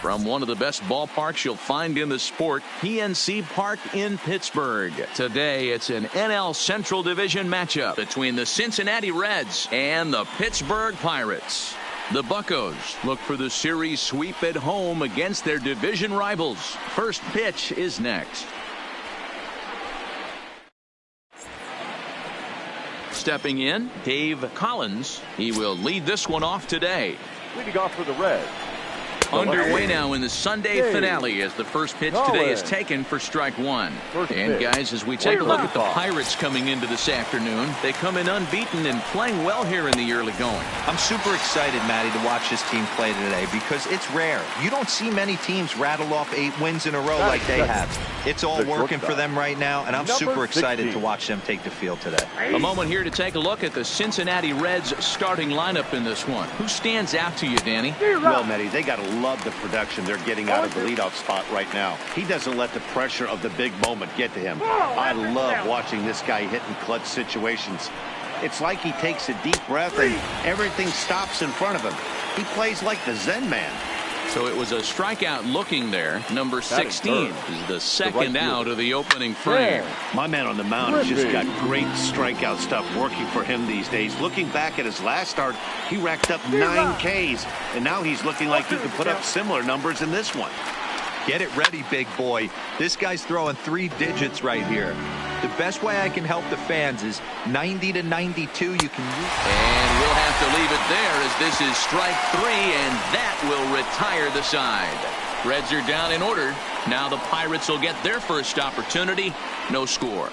From one of the best ballparks you'll find in the sport, PNC Park in Pittsburgh. Today, it's an NL Central Division matchup between the Cincinnati Reds and the Pittsburgh Pirates. The Buccos look for the series sweep at home against their division rivals. First pitch is next. Stepping in, Dave Collins. He will lead this one off today. Leading off for the Reds. Underway now in the Sunday finale as the first pitch today is taken for strike one. And guys, as we take a look at the Pirates coming into this afternoon, they come in unbeaten and playing well here in the early going. I'm super excited, Matty, to watch this team play today because it's rare. You don't see many teams rattle off 8 wins in a row like they have. It's all working for them right now, and I'm super excited to watch them take the field today. A moment here to take a look at the Cincinnati Reds starting lineup in this one. Who stands out to you, Danny? Well, Matty, they got to love the production they're getting out of the leadoff spot right now. He doesn't let the pressure of the big moment get to him. I love watching this guy hit in clutch situations. It's like he takes a deep breath and everything stops in front of him. He plays like the Zen man. So it was a strikeout looking there. Number 16 is the second out of the opening frame. My man on the mound has just got great strikeout stuff working for him these days. Looking back at his last start, he racked up 9 Ks, and now he's looking like he could put up similar numbers in this one. Get it ready, big boy. This guy's throwing 3 digits right here. The best way I can help the fans is 90 to 92. You can use. And we'll have to leave it there as this is strike 3, and that will retire the side. Reds are down in order. Now the Pirates will get their first opportunity. No score.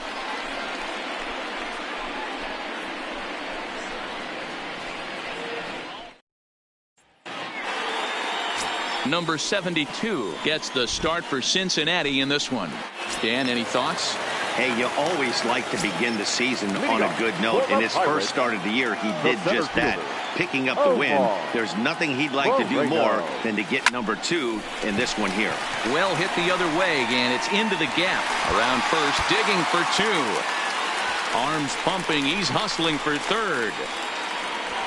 Number 72 gets the start for Cincinnati in this one. Dan, any thoughts? Hey, you always like to begin the season on a good note. In his first start of the year, he did just that, picking up the win. There's nothing he'd like to do more than to get number 2 in this one here. Well hit the other way, and it's into the gap. Around first, digging for 2. Arms pumping, he's hustling for third.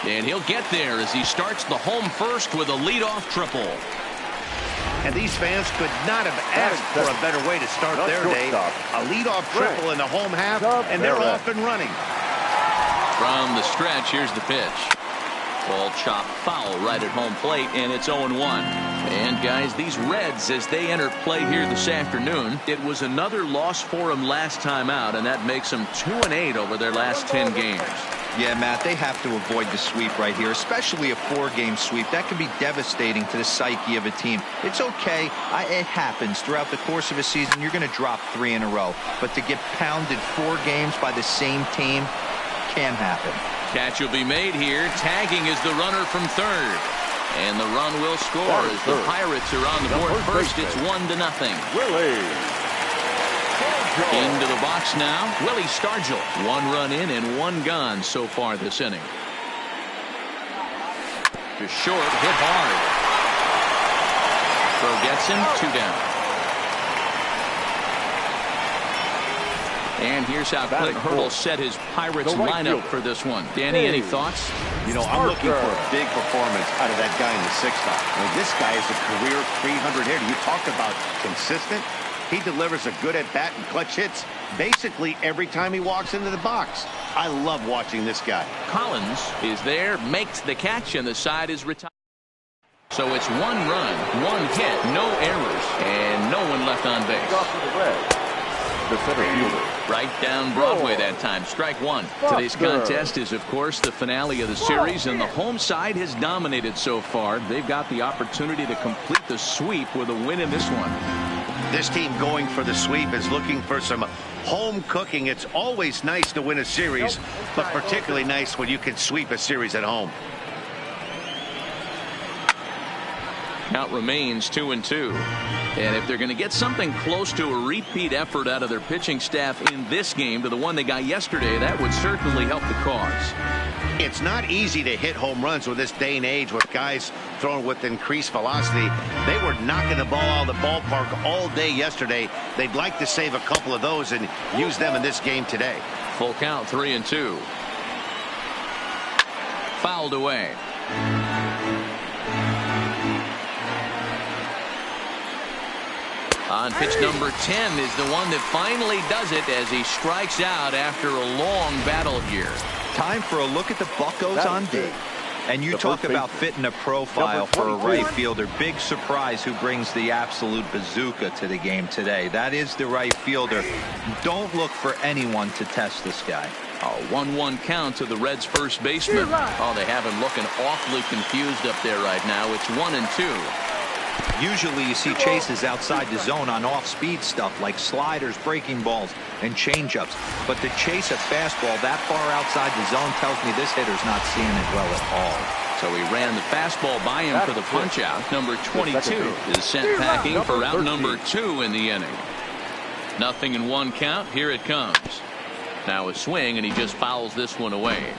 And he'll get there as he starts the home first with a leadoff triple. And these fans could not have asked for a better way to start their day. A leadoff triple in the home half, and they're off and running. From the stretch, here's the pitch. Ball chopped foul right at home plate, and it's 0-1. And guys, these Reds, as they enter play here this afternoon, it was another loss for them last time out, and that makes them 2-8 over their last 10 games. Yeah, Matt, they have to avoid the sweep right here, especially a 4-game sweep. That can be devastating to the psyche of a team. It's okay. It happens. Throughout the course of a season, you're going to drop 3 in a row. But to get pounded 4 games by the same team can happen. Catch will be made here. Tagging is the runner from third. And the run will score as the Pirates are on the board first. It's 1-0. Into the box now, Willie Stargell. 1 run in and 1 gone so far this inning. To short, hit hard. Throw gets him, 2 down. And here's how Clint Hurdle set his Pirates lineup for this one. Danny, any thoughts? You know, I'm looking for a big performance out of that guy in the 6th spot. I mean, this guy is a career 300 hitter. You talk about consistent. He delivers a good at-bat and clutch hits basically every time he walks into the box. I love watching this guy. Collins is there, makes the catch, and the side is retired. So it's 1 run, 1 hit, no errors, and no one left on base. The center fielder. Right down Broadway that time. Strike 1. Today's contest is, of course, the finale of the series, and the home side has dominated so far. They've got the opportunity to complete the sweep with a win in this one. This team going for the sweep is looking for some home cooking. It's always nice to win a series, but particularly nice when you can sweep a series at home. Count remains 2-2. And if they're going to get something close to a repeat effort out of their pitching staff in this game to the one they got yesterday, that would certainly help the cause. It's not easy to hit home runs with this day and age with guys throwing with increased velocity. They were knocking the ball out of the ballpark all day yesterday. They'd like to save a couple of those and use them in this game today. Full count, 3-2. Fouled away. On pitch number 10 is the one that finally does it as he strikes out after a long battle here. Time for a look at the Buccos on D. And you talk about fitting a profile for a right fielder. Big surprise who brings the absolute bazooka to the game today. That is the right fielder. Don't look for anyone to test this guy. A 1-1 count to the Reds' first baseman. Oh, they have him looking awfully confused up there right now. It's 1-2. Usually you see chases outside the zone on off-speed stuff like sliders, breaking balls, and changeups. But to chase a fastball that far outside the zone tells me this hitter's not seeing it well at all. So he ran the fastball by him for the punch-out. Number 22 is sent packing for out number 2 in the inning. 0-1 count. Here it comes. Now a swing, and he just fouls this one away.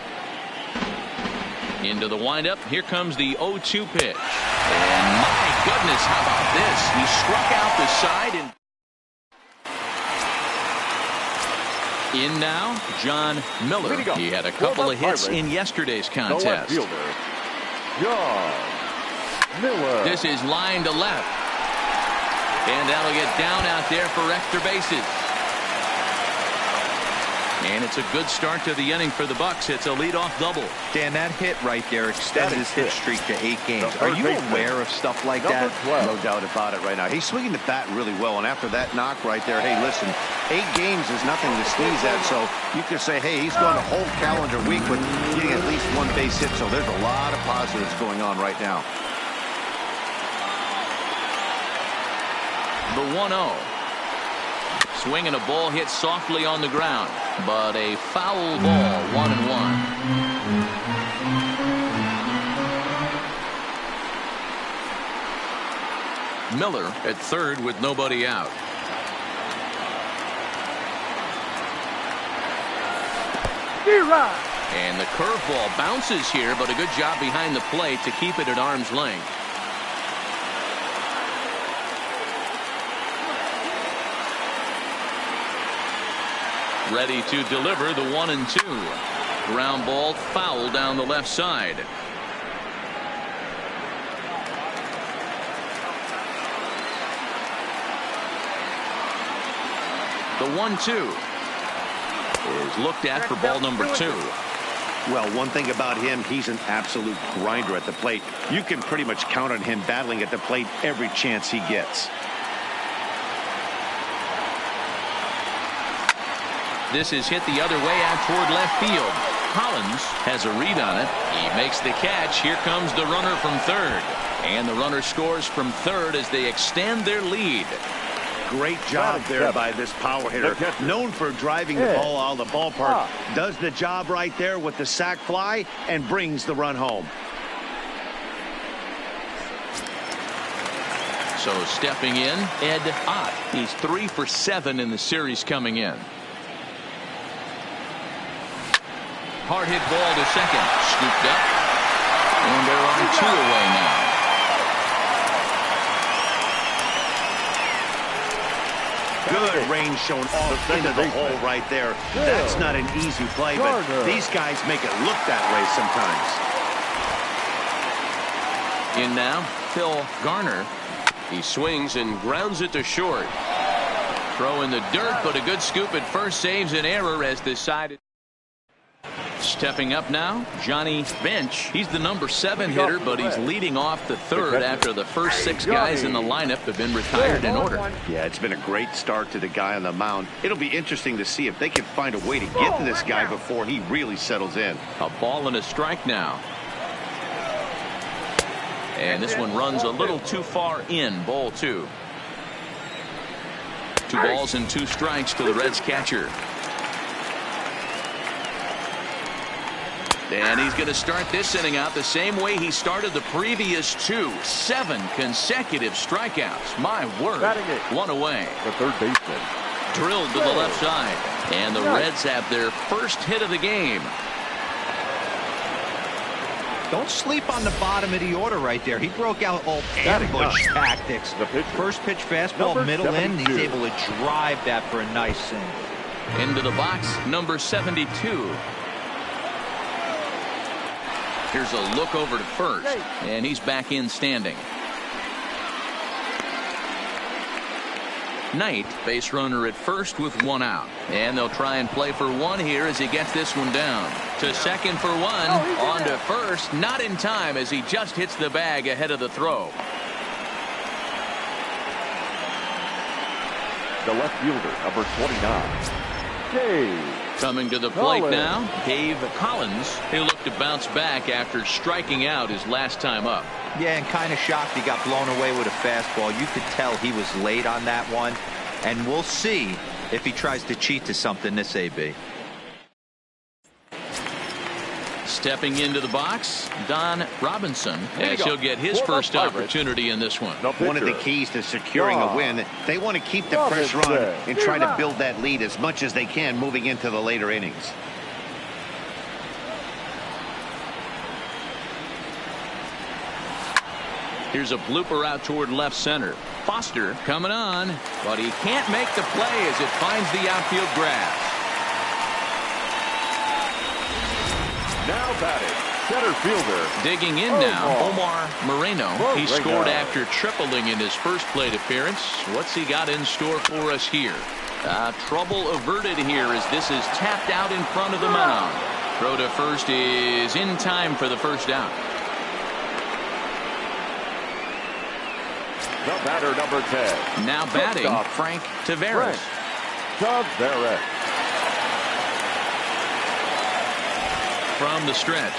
Into the windup. Here comes the 0-2 pitch. And my goodness, how about this? He struck out the side. And in now, John Miller. He had a couple of hits in yesterday's contest. John Miller. This is line to left. And that'll get down out there for extra bases. And it's a good start to the inning for the Bucks. It's a leadoff double. Dan, that hit right there extends his hit streak to 8 games. Are you aware of stuff like that? No doubt about it right now. He's swinging the bat really well, and after that knock right there, hey, listen, 8 games is nothing to sneeze at, so you could say, hey, he's gone a whole calendar week with getting at least 1 base hit, so there's a lot of positives going on right now. The 1-0. Swinging a ball hit softly on the ground, but a foul ball. 1-1. Miller at third with nobody out. And the curveball bounces here, but a good job behind the plate to keep it at arm's length. Ready to deliver the 1-2. Ground ball foul down the left side. The 1-2 is looked at for ball number 2. Well, one thing about him, he's an absolute grinder at the plate. You can pretty much count on him battling at the plate every chance he gets. This is hit the other way out toward left field. Collins has a read on it. He makes the catch. Here comes the runner from third. And the runner scores from third as they extend their lead. Great job there by this power hitter. Known for driving the ball out of the ballpark. Does the job right there with the sac fly and brings the run home. So stepping in, Ed Ott. He's 3 for 7 in the series coming in. Hard hit ball to second. Scooped up. And they're on 2 away now. Good range shown off into the hole right there. That's not an easy play, but these guys make it look that way sometimes. In now, Phil Garner. He swings and grounds it to short. Throw in the dirt, but a good scoop at first saves an error as decided. Stepping up now, Johnny Bench. He's the number 7 hitter, but he's leading off the third after the first 6 guys in the lineup have been retired in order. Yeah, it's been a great start to the guy on the mound. It'll be interesting to see if they can find a way to get to this guy before he really settles in. A ball and a strike now. And this one runs a little too far in. Ball 2. 2 balls and 2 strikes to the Reds catcher. And he's going to start this inning out the same way he started the previous 2. 7 consecutive strikeouts. My word. 1 away. The third baseman. Drilled to the left side. And the Reds have their first hit of the game. Don't sleep on the bottom of the order right there. He broke out all ambush tactics. First pitch fastball, middle in. He's able to drive that for a nice single. Into the box, number 72. Here's a look over to first, and he's back in standing. Knight, base runner at first with one out. And they'll try and play for one here as he gets this one down. To second for one. On to first. Not in time as he just hits the bag ahead of the throw. The left fielder, number 29. Dave. Coming to the plate Collins. now, Dave Collins. He'll look to bounce back after striking out his last time up. Yeah, and kind of shocked he got blown away with a fastball. You could tell he was late on that one. And we'll see if he tries to cheat to something this AB. Stepping into the box, Don Robinson, as he'll get his first opportunity in this one. One of the keys to securing a win, they want to keep the pressure on and try to build that lead as much as they can moving into the later innings. Here's a blooper out toward left center. Foster coming on, but he can't make the play as it finds the outfield grass. Now batting, center fielder. Digging in now, Omar Moreno. He scored after tripling in his first plate appearance. What's he got in store for us here? Trouble averted here as this is tapped out in front of the mound. Throw to first is in time for the first out. The batter, number 10. Now batting, Frank Taveras. Taveras. From the stretch.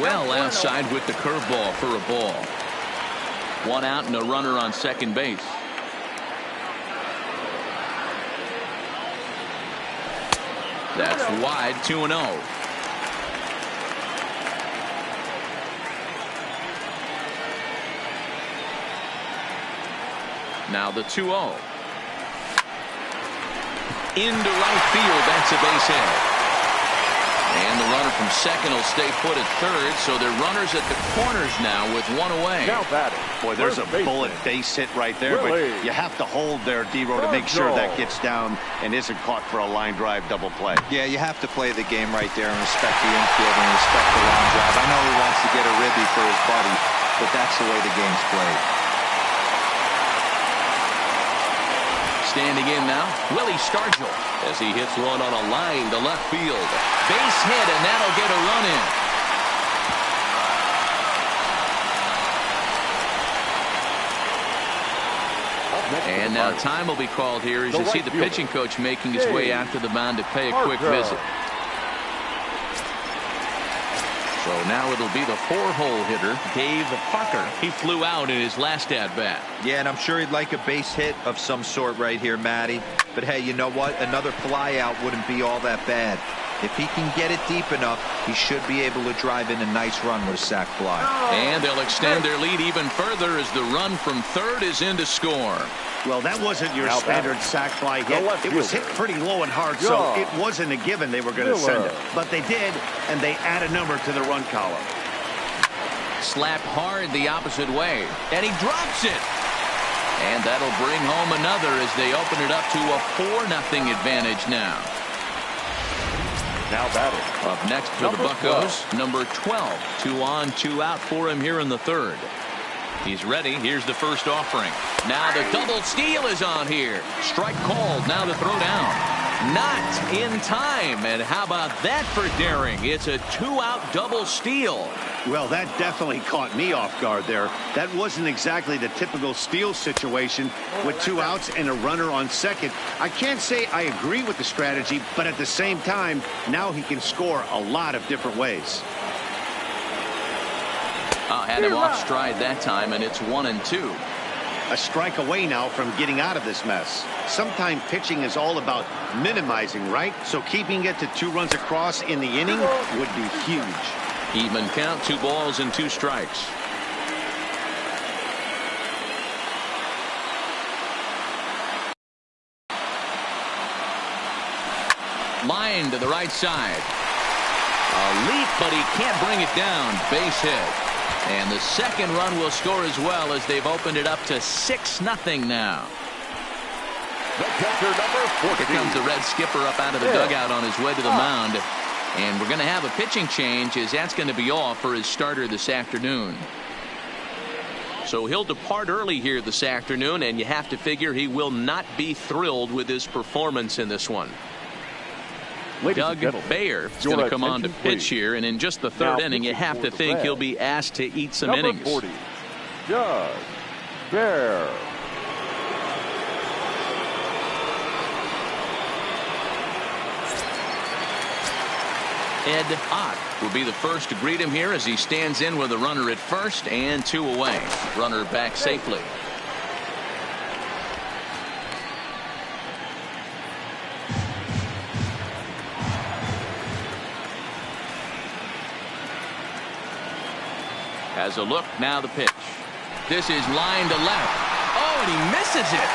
Well outside with the curveball for a ball. One out and a runner on second base. That's wide, 2-0. Now the 2-0. Into right field. That's a base hit. And the runner from second will stay put at third, so they're runners at the corners now with one away. Now batting. Boy, there's a bullet base hit right there, but you have to hold there, D-Row, to make sure that gets down and isn't caught for a line drive double play. Yeah, you have to play the game right there and respect the infield and respect the line drive. I know he wants to get a ribby for his buddy, but that's the way the game's played. Standing in now, Willie Stargell as he hits one on a line to left field. Base hit, and that'll get a run in. And now time will be called here as you see the pitching coach making his way out to the mound to pay a quick visit. So now it'll be the four-hole hitter, Dave Parker. He flew out in his last at-bat. Yeah, and I'm sure he'd like a base hit of some sort right here, Matty. But hey, you know what? Another fly out wouldn't be all that bad. If he can get it deep enough, he should be able to drive in a nice run with a sac fly. And they'll extend their lead even further as the run from third is in to score. Well, that wasn't your standard sac fly hit. It was hit pretty low and hard, so it wasn't a given they were going to send it. But they did, and they add a number to the run column. Slapped hard the opposite way, and he drops it. And that'll bring home another as they open it up to a 4-0 advantage now. Now batting. Up next for the Buccos, number 12. 2 on, 2 out for him here in the third. He's ready. Here's the first offering. Now the double steal is on here. Strike called. Now to throw down. Not in time. And how about that for daring? It's a 2-out double steal. Well, that definitely caught me off guard there. That wasn't exactly the typical steal situation with 2 outs and a runner on second. I can't say I agree with the strategy, but at the same time, now he can score a lot of different ways. Had him off stride that time, and it's 1-2. A strike away now from getting out of this mess. Sometimes pitching is all about minimizing, right? So keeping it to 2 runs across in the inning would be huge. Even count, 2 balls and 2 strikes. Line to the right side. A leap, but he can't bring it down. Base hit. And the second run will score as well as they've opened it up to 6-0 now. The catcher, number 14. Here comes the Red skipper up out of the dugout on his way to the mound. And we're going to have a pitching change as that's going to be all for his starter this afternoon. So he'll depart early here this afternoon, and you have to figure he will not be thrilled with his performance in this one. Doug Bayer is going to come on to pitch here, and in just the third inning, you have to think he'll be asked to eat some innings. 40, Doug Bayer. Ed Ott will be the first to greet him here as he stands in with a runner at first and 2 away. Runner back safely. Has a look, now the pitch. This is line to left. Oh, and he misses it.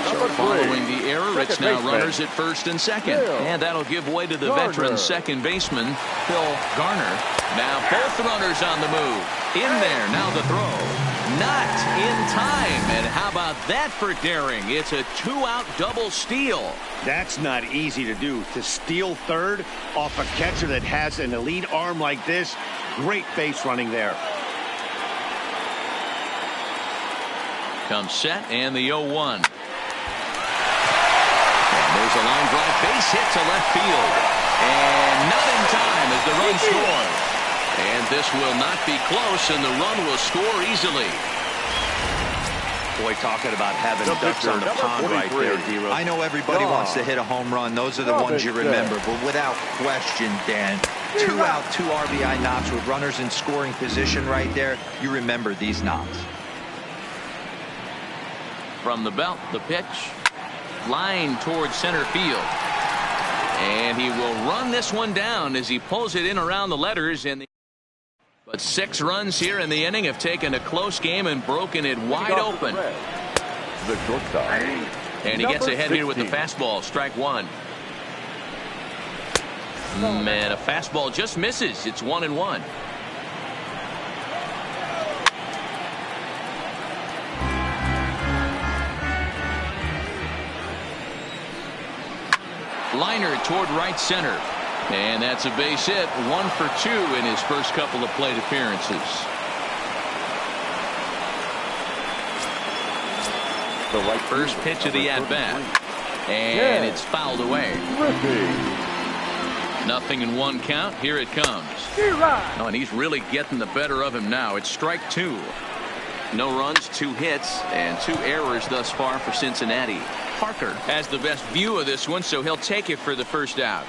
So following the error, it's now runners at first and second. And that'll give way to the veteran second baseman, Phil Garner. Now both runners on the move. In there, now the throw. Not in time. And how about that for daring? It's a 2-out double steal. That's not easy to do. To steal third off a catcher that has an elite arm like this. Great base running there. Comes set and the 0-1. There's a line drive, base hit to left field. And not in time as the run scores. And this will not be close, and the run will score easily. Boy, talking about having ducks on the pond right there, D-Row. I know everybody wants to hit a home run. Those are the ones you remember. But without question, Dan, 2 out, 2 RBI knocks with runners in scoring position right there. You remember these knocks. From the belt, the pitch. Line towards center field. And he will run this one down as he pulls it in around the letters. But 6 runs here in the inning have taken a close game and broken it wide open. The shortstop. And he gets ahead here with the fastball. Strike 1. Man, a fastball just misses. It's 1-1. Liner toward right center. And that's a base hit. 1 for 2 in his first couple of plate appearances. The right first pitch of the at-bat. And it's fouled away. Nothing in 1 count. Here it comes. Oh, and he's really getting the better of him now. It's strike 2. No runs, 2 hits, and 2 errors thus far for Cincinnati. Parker has the best view of this one, so he'll take it for the first out.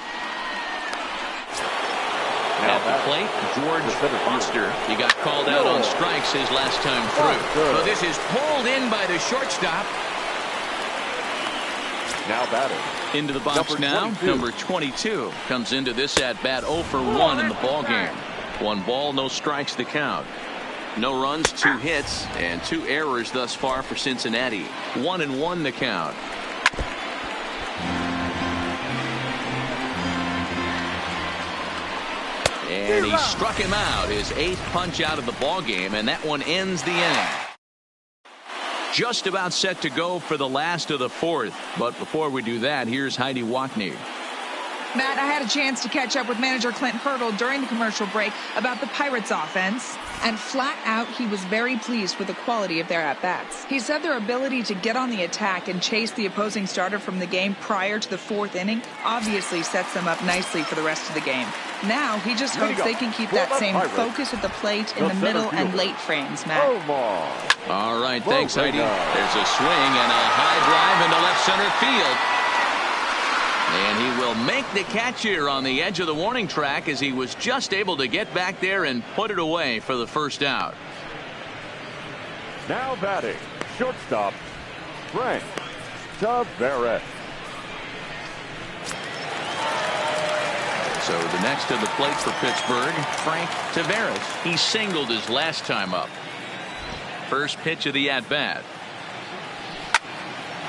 At the plate, George Foster. He got called out on strikes his last time through. So this is pulled in by the shortstop. Now batting. Into the box now. Number 22 comes into this at bat 0 for 1 in the ball game. 1 ball, no strikes to count. No runs, 2 hits, and 2 errors thus far for Cincinnati. 1-1 to count. And he struck him out, his 8th punch out of the ball game, and that one ends the inning. Just about set to go for the last of the 4th, but before we do that, here's Heidi Watney. Matt, I had a chance to catch up with manager Clint Hurdle during the commercial break about the Pirates offense, and flat out he was very pleased with the quality of their at-bats. He said their ability to get on the attack and chase the opposing starter from the game prior to the 4th inning obviously sets them up nicely for the rest of the game. Now he just hopes they can keep that same focus at the plate in the middle and late frames, Matt. All right, thanks, Heidi. There's a swing and a high drive into left center field. And he will make the catch here on the edge of the warning track as he was just able to get back there and put it away for the first out. Now batting, shortstop, Frank Tavares. So the next to the plate for Pittsburgh, Frank Tavares. He singled his last time up. First pitch of the at-bat.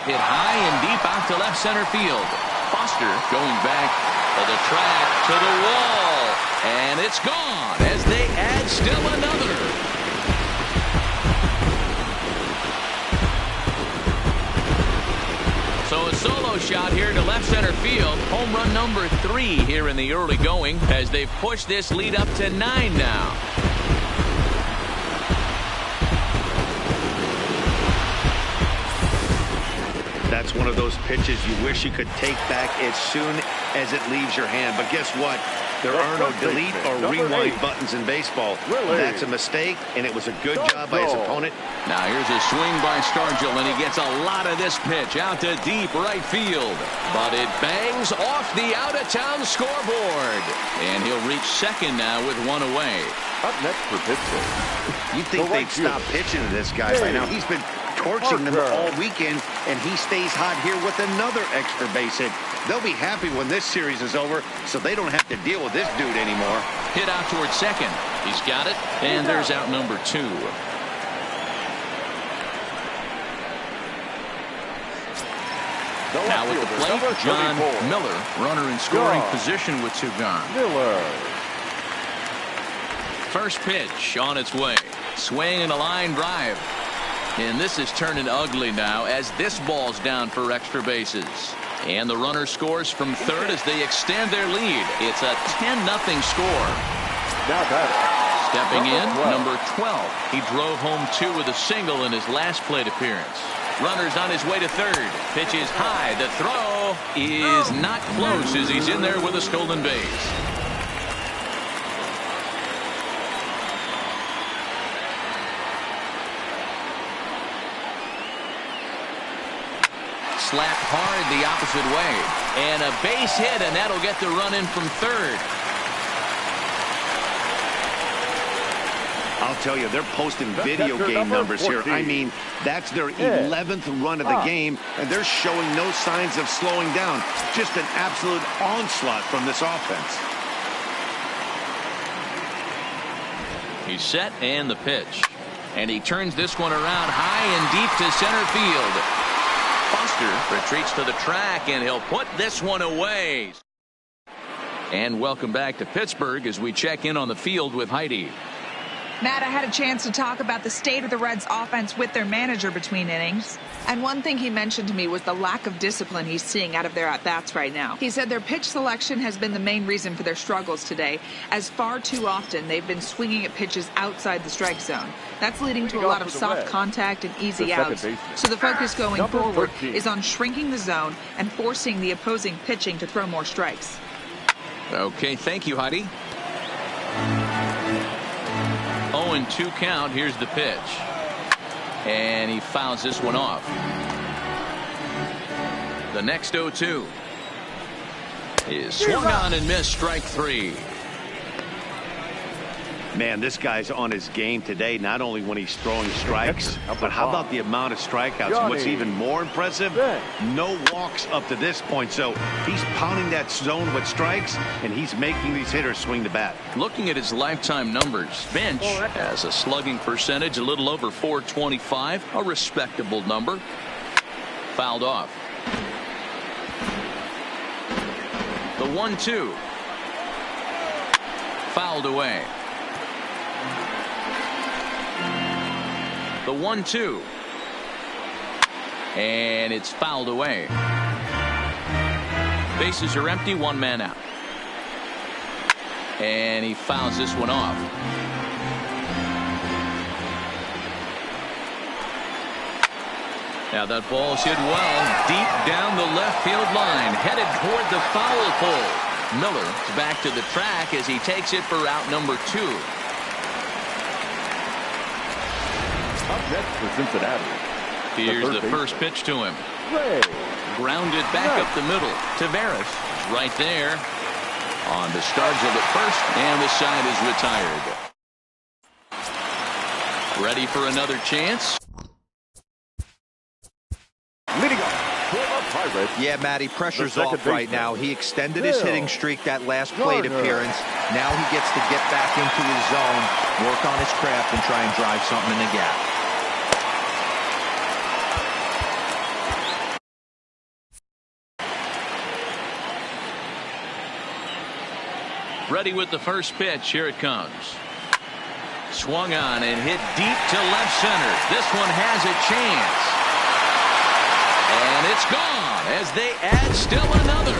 Hit high and deep out to left center field. Foster going back to the track, to the wall, and it's gone as they add still another. So a solo shot out here to left center field. Home run number 3 here in the early going as they've pushed this lead up to 9 now. That's one of those pitches you wish you could take back as soon as it leaves your hand. But guess what? There are no delete or rewind buttons in baseball. That's a mistake, and it was a good job by his opponent. Now here's a swing by Stargell, and he gets a lot of this pitch out to deep right field. But it bangs off the out-of-town scoreboard. And he'll reach second now with 1 away. Up next for Pittsburgh. You'd think they'd stop pitching to this guy by now. He's been torching them all weekend, and he stays hot here with another extra base hit. They'll be happy when this series is over, so they don't have to deal with this dude anymore. Hit out towards second. He's got it, and there's out number 2. Now with the plate, John Miller, runner in scoring position with 2 gone. Miller. First pitch on its way. Swing and a line drive. And this is turning ugly now as this ball's down for extra bases. And the runner scores from third as they extend their lead. It's a 10-0 score. Now batting. Stepping in, number 12. He drove home 2 with a single in his last plate appearance. Runner's on his way to third. Pitch is high. The throw is not close as he's in there with a stolen base. Slapped hard the opposite way. And a base hit, and that'll get the run in from third. I'll tell you, they're posting video game numbers here. I mean, that's their 11th run of the game, and they're showing no signs of slowing down. Just an absolute onslaught from this offense. He's set, and the pitch. And he turns this one around high and deep to center field. Foster retreats to the track, and he'll put this one away. And welcome back to Pittsburgh as we check in on the field with Heidi. Matt, I had a chance to talk about the state of the Reds offense with their manager between innings. And one thing he mentioned to me was the lack of discipline he's seeing out of their at-bats right now. He said their pitch selection has been the main reason for their struggles today, as far too often they've been swinging at pitches outside the strike zone. That's leading to a lot of soft contact and easy outs. So the focus going forward is on shrinking the zone and forcing the opposing pitching to throw more strikes. Okay, thank you, Heidi. 0-2 count. Here's the pitch. And he fouls this one off. The next 0-2 is swung on and missed, strike 3. Man, this guy's on his game today, not only when he's throwing strikes, but how about the amount of strikeouts? And what's even more impressive, no walks up to this point. So he's pounding that zone with strikes, and he's making these hitters swing the bat. Looking at his lifetime numbers, Bench has a slugging percentage a little over .425, a respectable number. Fouled off. The 1-2. Fouled away. The 1-2. And it's fouled away. Bases are empty, 1 man out. And he fouls this one off. Now that ball's hit well deep down the left field line, headed toward the foul pole. Miller's back to the track as he takes it for out number 2. Up next for Cincinnati. Here's the first pitch to him. Grounded back up the middle. Tavares right there on the Stargell at first, and the side is retired. Ready for another chance? Leading up for the Pirates. Yeah, Matty, pressure's off right now. He extended his hitting streak that last plate appearance. Now he gets to get back into his zone, work on his craft, and try and drive something in the gap. Ready with the first pitch. Here it comes. Swung on and hit deep to left center. This one has a chance. And it's gone as they add still another.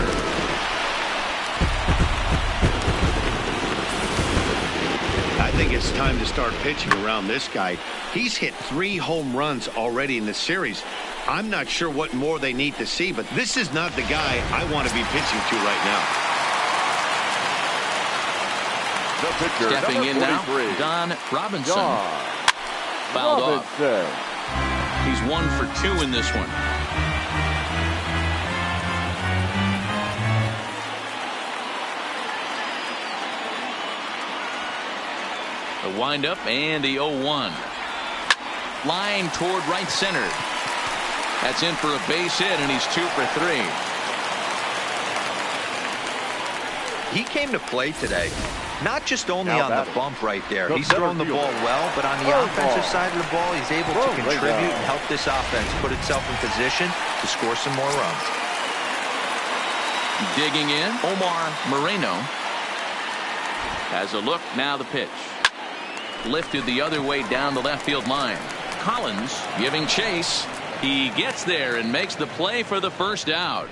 I think it's time to start pitching around this guy. He's hit 3 home runs already in this series. I'm not sure what more they need to see, but this is not the guy I want to be pitching to right now. The pitcher, Stepping in now, Don Robinson. Fouled off. He's 1 for 2 in this one. The windup and the 0-1. Line toward right center. That's in for a base hit, and he's 2 for 3. He came to play today, not just only on the bump right there. He's throwing the ball well, but on the offensive side of the ball, he's able to contribute and help this offense put itself in position to score some more runs. Digging in, Omar Moreno has a look. Now the pitch. Lifted the other way down the left field line. Collins giving chase. He gets there and makes the play for the first out.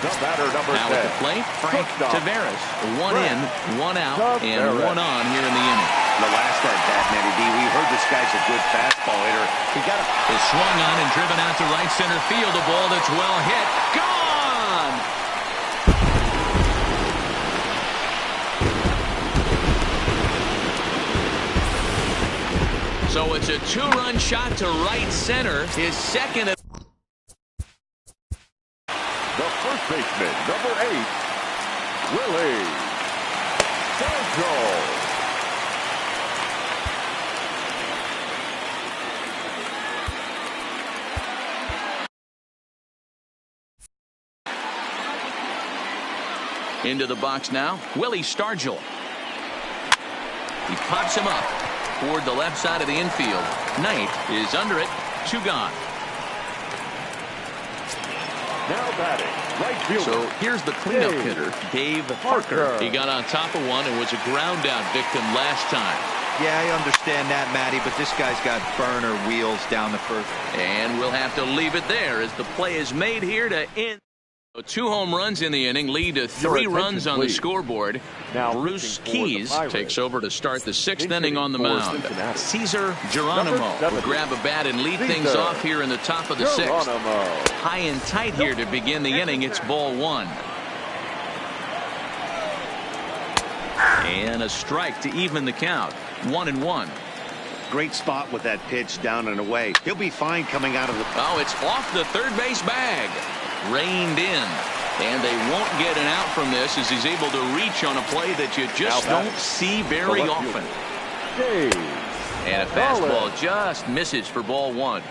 The batter, number 10. Now at the plate, Frank Taveras. 1 in, 1 out, and 1 on here in the inning. The last at bat, Matty D, we heard this guy's a good fastball hitter. He got is swung on and driven out to right center field. A ball that's well hit. Gone! So it's a 2-run shot to right center. His second. The first baseman, number 8, Willie Sancho. Into the box now, Willie Stargell. He pops him up toward the left side of the infield. Knight is under it. 2 gone. Now batting, right fielder. So here's the cleanup hitter, Dave Parker. He got on top of one and was a ground out victim last time. Yeah, I understand that, Matty, but this guy's got burner wheels down the first. And we'll have to leave it there as the play is made here to end. 2 home runs in the inning lead to 3 runs on the scoreboard. Now Bruce Keys takes over to start the 6th inning on the mound. Cesar Geronimo will grab a bat and lead things off here in the top of the 6th. High and tight here to begin the inning. It's ball 1. And a strike to even the count. 1-1. great spot with that pitch down and away. He'll be fine coming out of the... Oh, it's off the third base bag. Reined in. And they won't get an out from this as he's able to reach on a play that you just don't see very often. And a fastball just misses for ball one.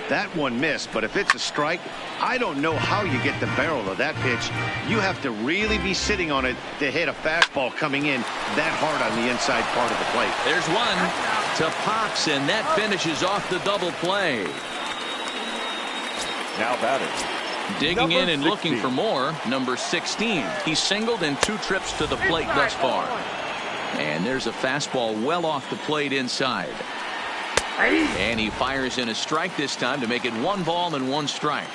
That one missed, but if it's a strike, I don't know how you get the barrel of that pitch. You have to really be sitting on it to hit a fastball coming in that hard on the inside part of the plate. There's one to Pops, and that finishes off the double play. Now batting. Digging in and looking for more, number 16. He's singled in 2 trips to the plate thus far. And there's a fastball well off the plate inside. And he fires in a strike this time to make it 1 ball and 1 strike.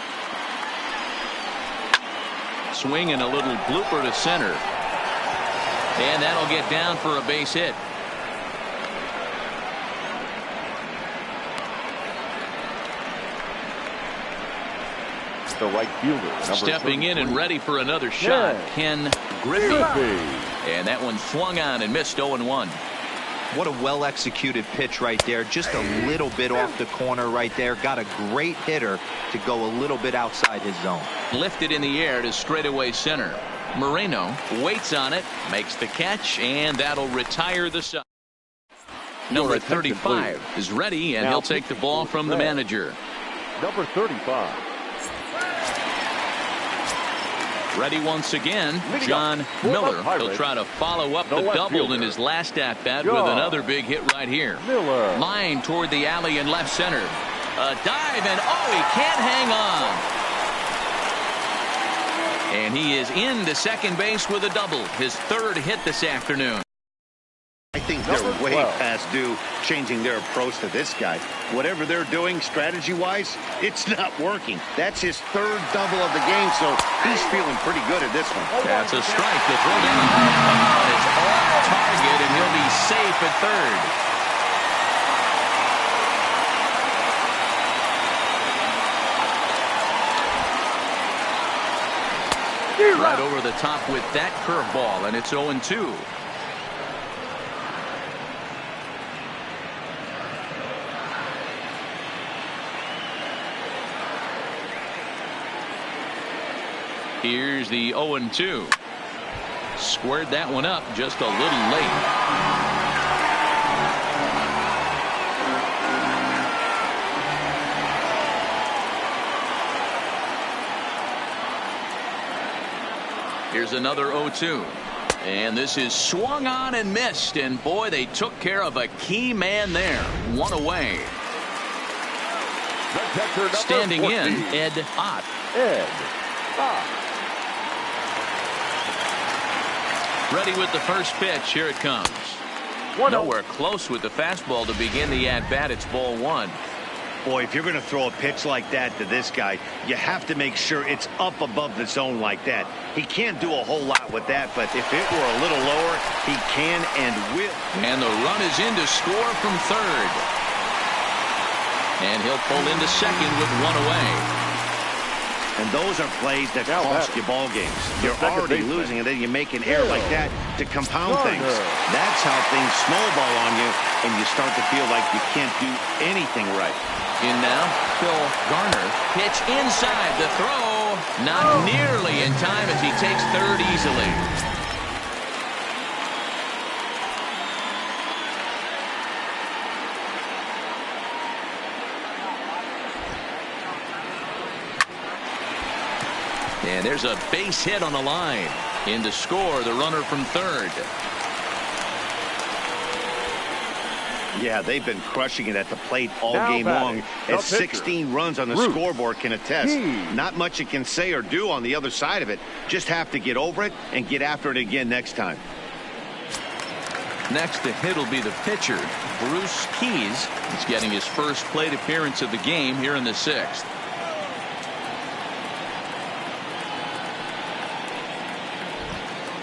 Swing and a little blooper to center. And that'll get down for a base hit. The right fielder. Stepping in and ready for another shot, Ken Griffey. And that one swung on and missed 0-1. What a well-executed pitch right there. Just a little bit off the corner right there. Got a great hitter to go a little bit outside his zone. Lifted in the air to straightaway center. Moreno waits on it, makes the catch, and that'll retire the side. Number 35 is ready, and he'll take the ball from the manager. Number 35. Ready once again, John Miller. He'll try to follow up the double in his last at-bat with another big hit right here. Line toward the alley in left center. A dive, and he can't hang on. And he is into second base with a double, his 3rd hit this afternoon. I think they're way past due changing their approach to this guy. Whatever they're doing strategy-wise, it's not working. That's his third double of the game, so he's feeling pretty good at this one. That's a strike. The throw down. It's off target, and he'll be safe at third. Right over the top with that curveball, and it's 0-2. Here's the 0-2. Squared that one up just a little late. Here's another 0-2. And this is swung on and missed. And boy, they took care of a key man there. One away. Standing 14. In, Ed Ott. Ready with the first pitch. Here it comes. Nowhere close with the fastball to begin the at-bat. It's ball one. Boy, if you're going to throw a pitch like that to this guy, you have to make sure it's up above the zone like that. He can't do a whole lot with that, but if it were a little lower, he can and will. And the run is in to score from third. And he'll pull into second with one away. And those are plays that cost you ball games. You're already losing, and then you make an error like that to compound things. That's how things snowball on you, and you start to feel like you can't do anything right. In now, Phil Garner. Pitch inside. The throw not nearly in time as he takes third easily. And there's a base hit on the line. In to score, the runner from third. Yeah, they've been crushing it at the plate all game long, as 16 runs on the scoreboard can attest. Not much you can say or do on the other side of it. Just have to get over it and get after it again next time. Next to hit will be the pitcher, Bruce Keys. He's getting his first plate appearance of the game here in the sixth.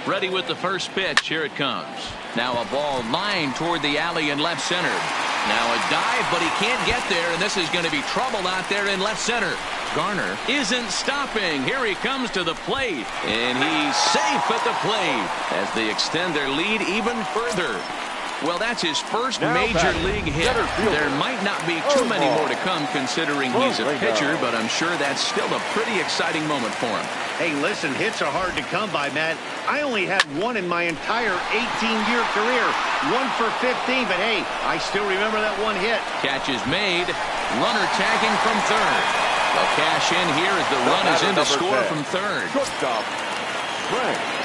Ready with the first pitch. Here it comes. Now a ball lined toward the alley in left center. Now a dive, but he can't get there, and this is going to be trouble out there in left center. Garner isn't stopping. Here he comes to the plate, and he's safe at the plate as they extend their lead even further. Well, that's his first major league hit. There might not be too many more to come considering he's a pitcher, but I'm sure that's still a pretty exciting moment for him. Hey, listen, hits are hard to come by, Matt. I only had one in my entire 18-year career. 1 for 15, but hey, I still remember that one hit. Catch is made. Runner tagging from third. They'll cash in here as the run is in to score from third.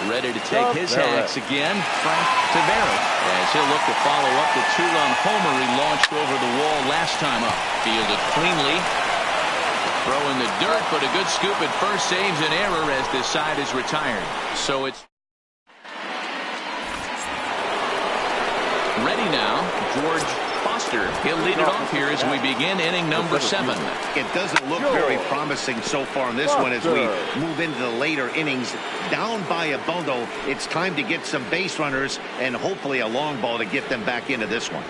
Ready to take his hacks again, Frank Tavares, as he'll look to follow up the two-run homer he launched over the wall last time up. Fielded cleanly. Throw in the dirt, but a good scoop at first saves an error as this side is retired. So it's ready now. George Foster. He'll lead it off here as we begin inning number 7. It doesn't look very promising so far in this one as we move into the later innings. Down by a bundle, it's time to get some base runners and hopefully a long ball to get them back into this one.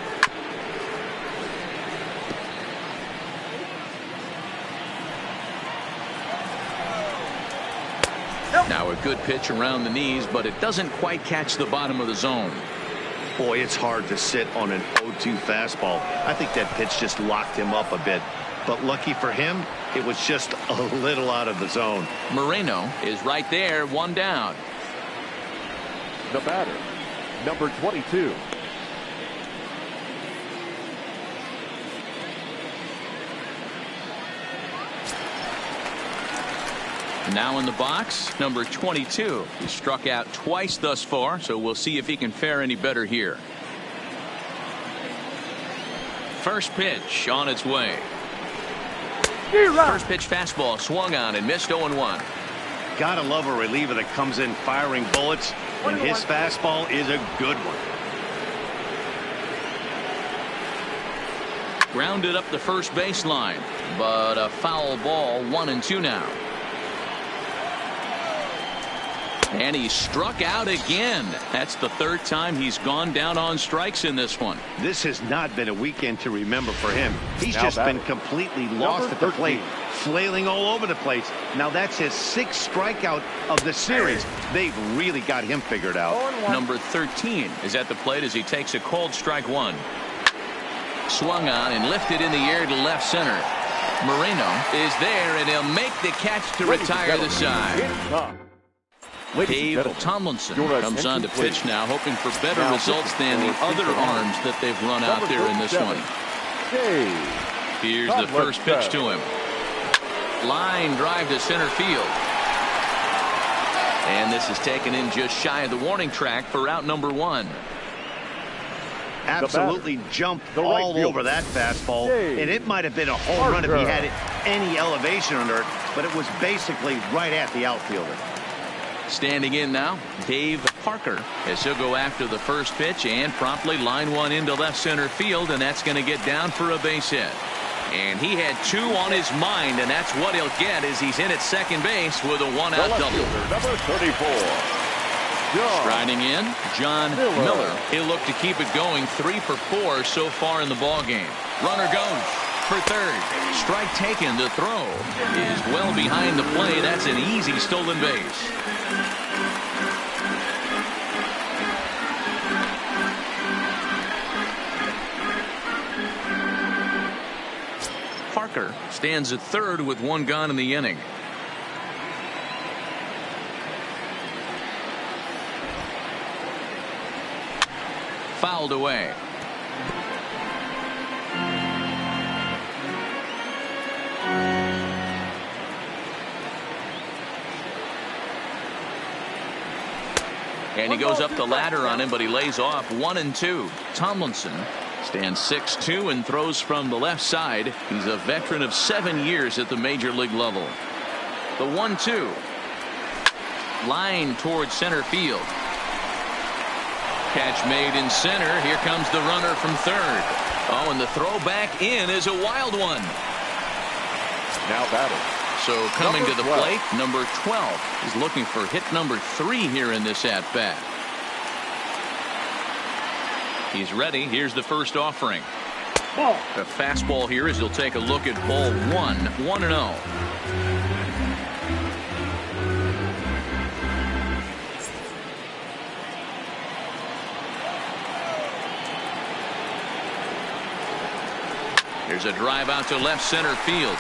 Now a good pitch around the knees, but it doesn't quite catch the bottom of the zone. Boy, it's hard to sit on an 0-2 fastball. I think that pitch just locked him up a bit. But lucky for him, it was just a little out of the zone. Moreno is right there, one down. The batter, number 22. Now in the box, number 22. He struck out twice thus far, so we'll see if he can fare any better here. First pitch on its way. First pitch fastball swung on and missed 0-1. Gotta love a reliever that comes in firing bullets, and his fastball is a good one. Grounded up the first baseline, but a foul ball. 1-2 now. And he struck out again. That's the third time he's gone down on strikes in this one. This has not been a weekend to remember for him. He's just been completely lost at the plate, flailing all over the place. Now that's his 6th strikeout of the series. They've really got him figured out. Number 13 is at the plate as he takes a called strike one. Swung on and lifted in the air to left center. Moreno is there, and he'll make the catch to retire the side. Dave Tomlinson comes on to pitch now, hoping for better results than the other arms that they've run out there in this one. Here's the first pitch to him. Line drive to center field. And this is taken in just shy of the warning track for out number 1. Absolutely jumped all over that fastball, and it might have been a home run if he had any elevation under it, but it was basically right at the outfielder. Standing in now, Dave Parker, as he'll go after the first pitch and promptly line one into left center field, and that's going to get down for a base hit. And he had 2 on his mind, and that's what he'll get as he's in at second base with a 1-out double. Number 34. Striding in, John Miller. He'll look to keep it going. 3 for 4 so far in the ball game. Runner goes for third. Strike taken. The throw is well behind the play. That's an easy stolen base. Parker stands at third with 1 gone in the inning. Fouled away. And he goes up the ladder on him, but he lays off. 1-2. Tomlinson stands 6'2" and throws from the left side. He's a veteran of 7 years at the major league level. The 1-2. Line towards center field. Catch made in center. Here comes the runner from third. Oh, and the throw back in is a wild one. Now batting. So coming to the plate, number 12 is looking for hit number 3 here in this at-bat. He's ready. Here's the first offering. A fastball here as he'll take a look at ball 1. 1-0. There's a drive out to left center field.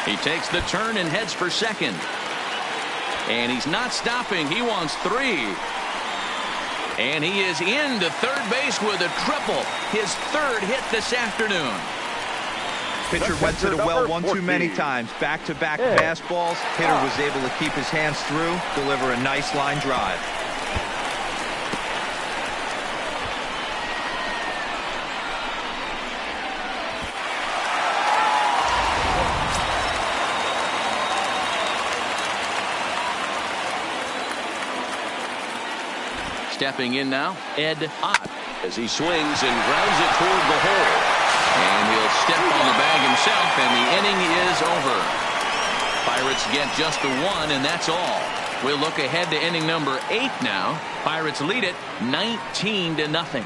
He takes the turn and heads for second. And he's not stopping. He wants 3. And he is into third base with a triple. His 3rd hit this afternoon. Pitcher went to the well one too many times. Back-to-back fastballs. Hitter was able to keep his hands through, deliver a nice line drive. Stepping in now, Ed Ott, as he swings and grounds it toward the hole. And he'll step on the bag himself, and the inning is over. Pirates get just the 1, and that's all. We'll look ahead to inning number 8 now. Pirates lead it 19-0.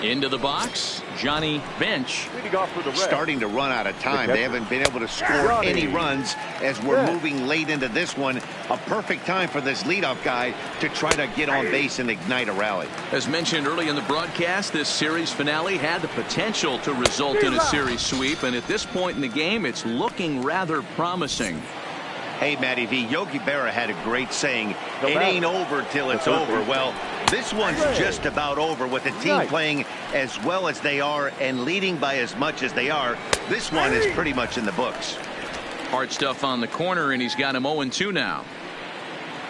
Into the box, Johnny Bench. Starting to run out of time. They haven't been able to score any runs as we're moving late into this one. A perfect time for this leadoff guy to try to get on base and ignite a rally. As mentioned early in the broadcast, this series finale had the potential to result in a series sweep, and at this point in the game, it's looking rather promising. Hey, Matty V, Yogi Berra had a great saying, it ain't over till it's over. Well, this one's just about over with the team playing as well as they are and leading by as much as they are. This one is pretty much in the books. Hard stuff on the corner, and he's got him 0-2 now.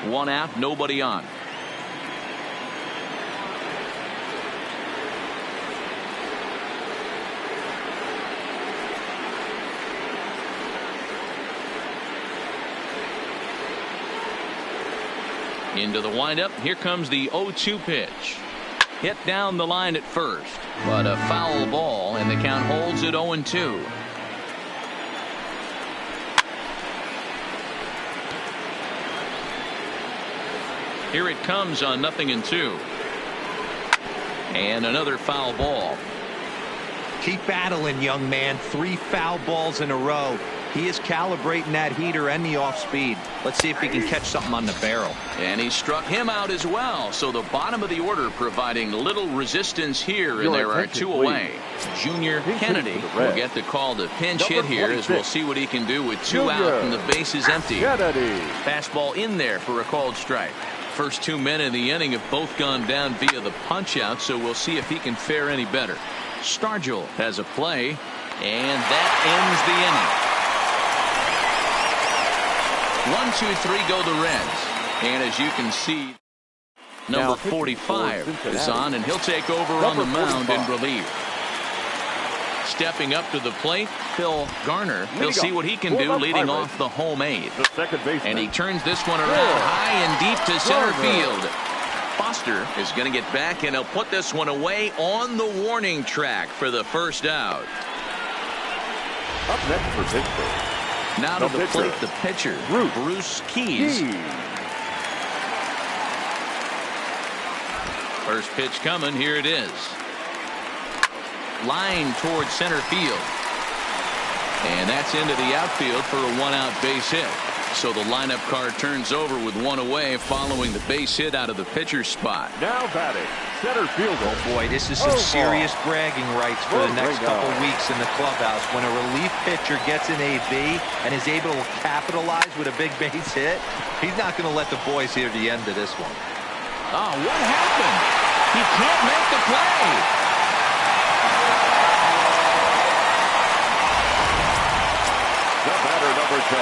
1 out, nobody on. Into the windup. Here comes the 0-2 pitch. Hit down the line at first, but a foul ball, and the count holds at 0-2. Here it comes on 0-2. And another foul ball. Keep battling, young man. 3 foul balls in a row. He is calibrating that heater and the off speed. Let's see if he can catch something on the barrel. And he struck him out as well. So the bottom of the order providing little resistance here, and there are 2 away. Junior Kennedy will get the call to pinch hit here, as we'll see what he can do with 2 out and the base is empty. Fastball in there for a called strike. First 2 men in the inning have both gone down via the punch out, so we'll see if he can fare any better. Stargell has a play, and that ends the inning. 1-2-3 go the Reds. And as you can see, number 45 is on, and he'll take over on the mound in relief. Stepping up to the plate, Phil Garner. He'll see what he can do leading off the home 8th. And he turns this one around high and deep to center field. Foster is going to get back, and he'll put this one away on the warning track for the first out. Up next for Pittsburgh. Now to the plate, the pitcher, Bruce Keys. First pitch coming. Here it is. Line towards center field. And that's into the outfield for a 1-out base hit. So the lineup card turns over with 1 away following the base hit out of the pitcher's spot. Now batting, center fielder. Oh boy, this is some serious bragging rights for the next couple weeks in the clubhouse. When a relief pitcher gets an AB and is able to capitalize with a big base hit, he's not going to let the boys hear the end of this one. Oh, what happened? He can't make the play.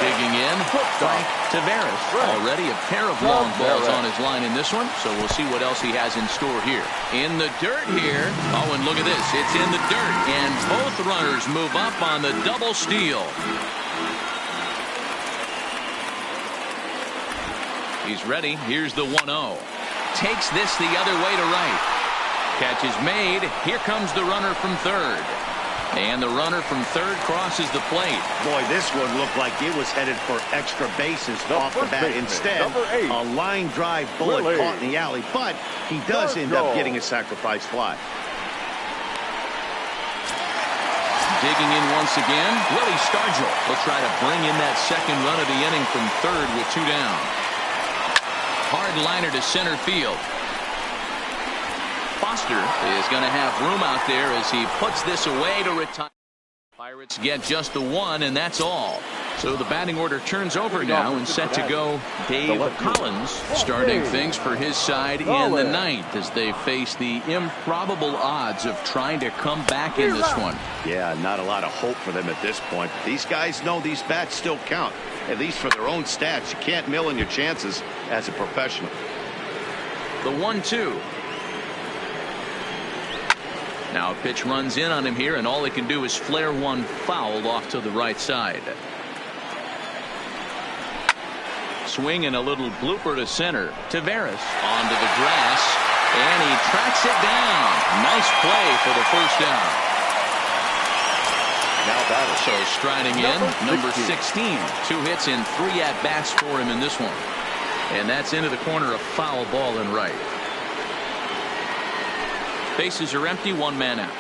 Digging in, Frank Tavares. Already a pair of long balls on his line in this one, so we'll see what else he has in store here. In the dirt here. Oh, and look at this. It's in the dirt, and both runners move up on the double steal. He's ready. Here's the 1-0. Takes this the other way to right. Catch is made. Here comes the runner from third. And the runner from third crosses the plate. Boy, this one looked like it was headed for extra bases off the bat. Instead, a line drive bullet caught in the alley, but he does end up getting a sacrifice fly. Digging in once again, Willie Stargell will try to bring in that second run of the inning from third with 2 down. Hard liner to center field. Foster is going to have room out there as he puts this away to retire. Pirates get just the 1, and that's all. So the batting order turns over now, and set to go Dave Collins, starting things for his side in the 9th as they face the improbable odds of trying to come back in this one. Yeah, not a lot of hope for them at this point. These guys know these bats still count, at least for their own stats. You can't mill in your chances as a professional. The 1-2. Now a pitch runs in on him here, and all he can do is flare one foul off to the right side. Swing and a little blooper to center. Tavares onto the grass, and he tracks it down. Nice play for the first down. Now batting. So striding in, number 16. 2 hits and 3 at-bats for him in this one. And that's into the corner, a foul ball in right. Bases are empty, 1 man out.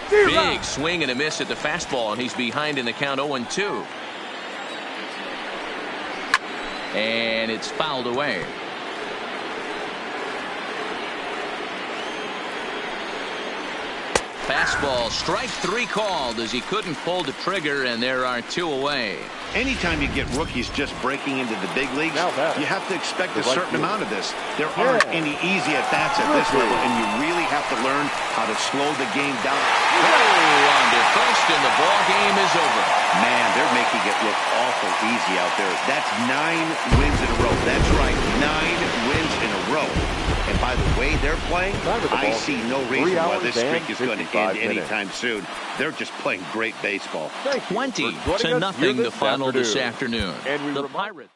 Big swing and a miss at the fastball, and he's behind in the count 0-2. And it's fouled away. Fastball, strike 3 called as he couldn't pull the trigger, and there are 2 away. Anytime you get rookies just breaking into the big leagues, you have to expect a certain amount of this. There aren't any easy at-bats at this level, and you really have to learn how to slow the game down. On to first, and the ball game is over. Man, they're making it look awful easy out there. That's 9 wins in a row. That's right, 9 wins in a row. And by the way they're playing, I see no reason why this streak is going to end anytime soon. They're just playing great baseball. 20-0 the final this afternoon. The Pirates.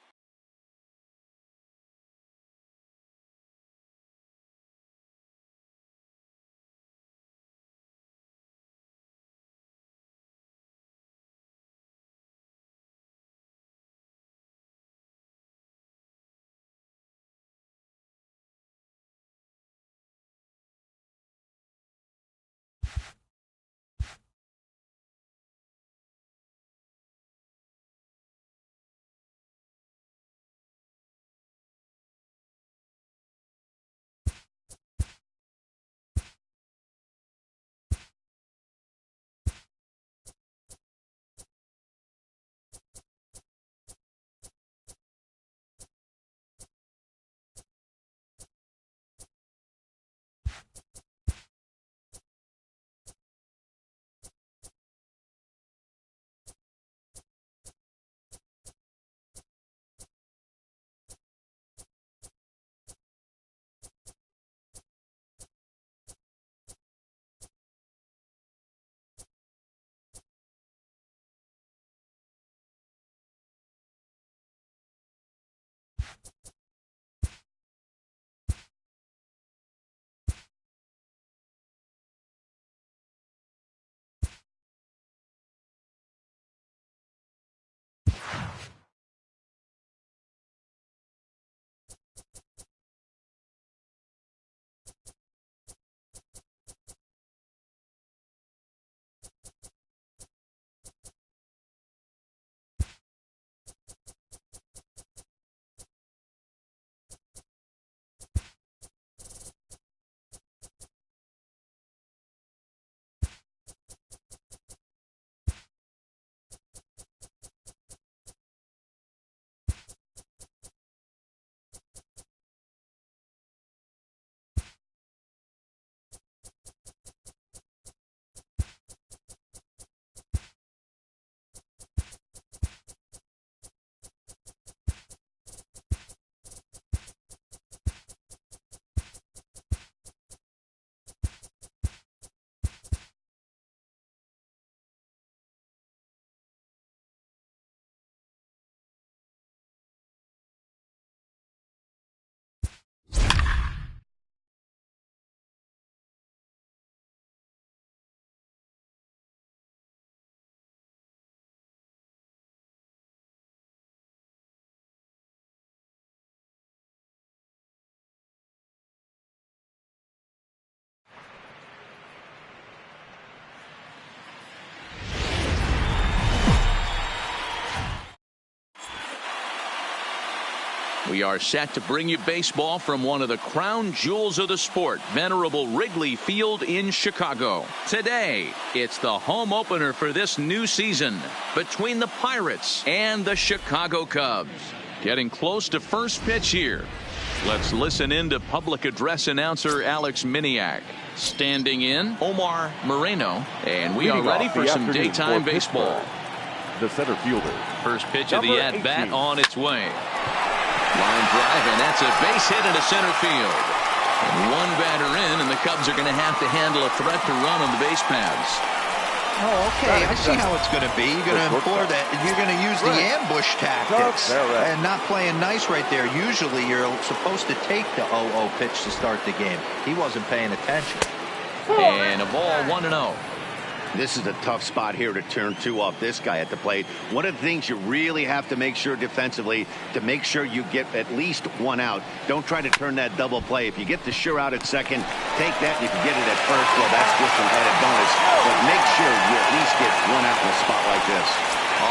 We are set to bring you baseball from one of the crown jewels of the sport, venerable Wrigley Field in Chicago. Today, it's the home opener for this new season between the Pirates and the Chicago Cubs. Getting close to first pitch here. Let's listen in to public address announcer Alex Miniak. Standing in, Omar Moreno, and we are ready for some daytime baseball. The center fielder. First pitch of the at-bat on its way. Line drive, and that's a base hit into center field. And one batter in, and the Cubs are going to have to handle a threat to run on the base paths. Oh, okay. I see how it's going to be. You're going to employ that. You're going to use the ambush tactics and not playing nice right there. Usually, you're supposed to take the 0-0 pitch to start the game. He wasn't paying attention. And a ball 1-0. This is a tough spot here to turn 2 off this guy at the plate. One of the things you really have to make sure defensively, to make sure you get at least 1 out. Don't try to turn that double play. If you get the sure out at second, take that. And if you get it at first, well, that's just an added bonus. But make sure you at least get 1 out in a spot like this.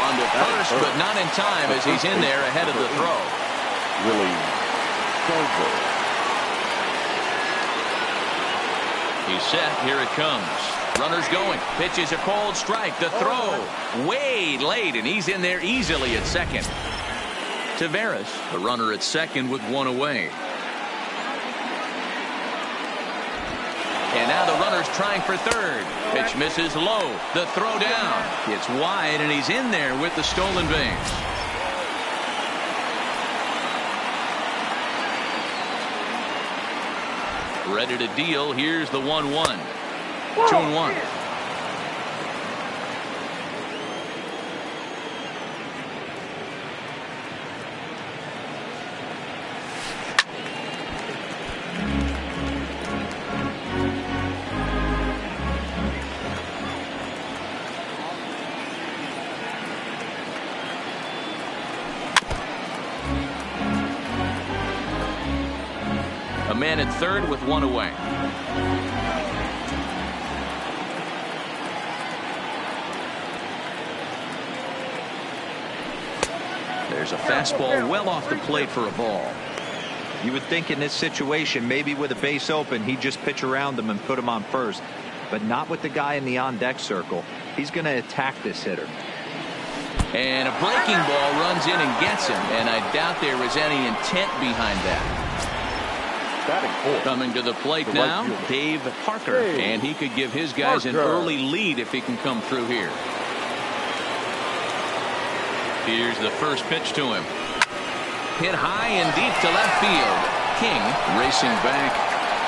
On to first, but not in time as he's in there ahead of the throw. He's set. Here it comes. Runner's going. Pitch is a cold strike. The throw way late, and he's in there easily at second. Taveras, the runner at second with one away. And now the runner's trying for third. Pitch misses low. The throw down. It's wide, and he's in there with the stolen base. Ready to deal. Here's the 1-1. 2-1. A man at third with one away. There's a fastball well off the plate for a ball. You would think in this situation, maybe with a base open, he'd just pitch around him and put him on first, but not with the guy in the on-deck circle. He's going to attack this hitter. And a breaking ball runs in and gets him, and I doubt there was any intent behind that. Coming to the plate now, Dave Parker, and he could give his guys an early lead if he can come through here. Here's the first pitch to him. Hit high and deep to left field. King racing back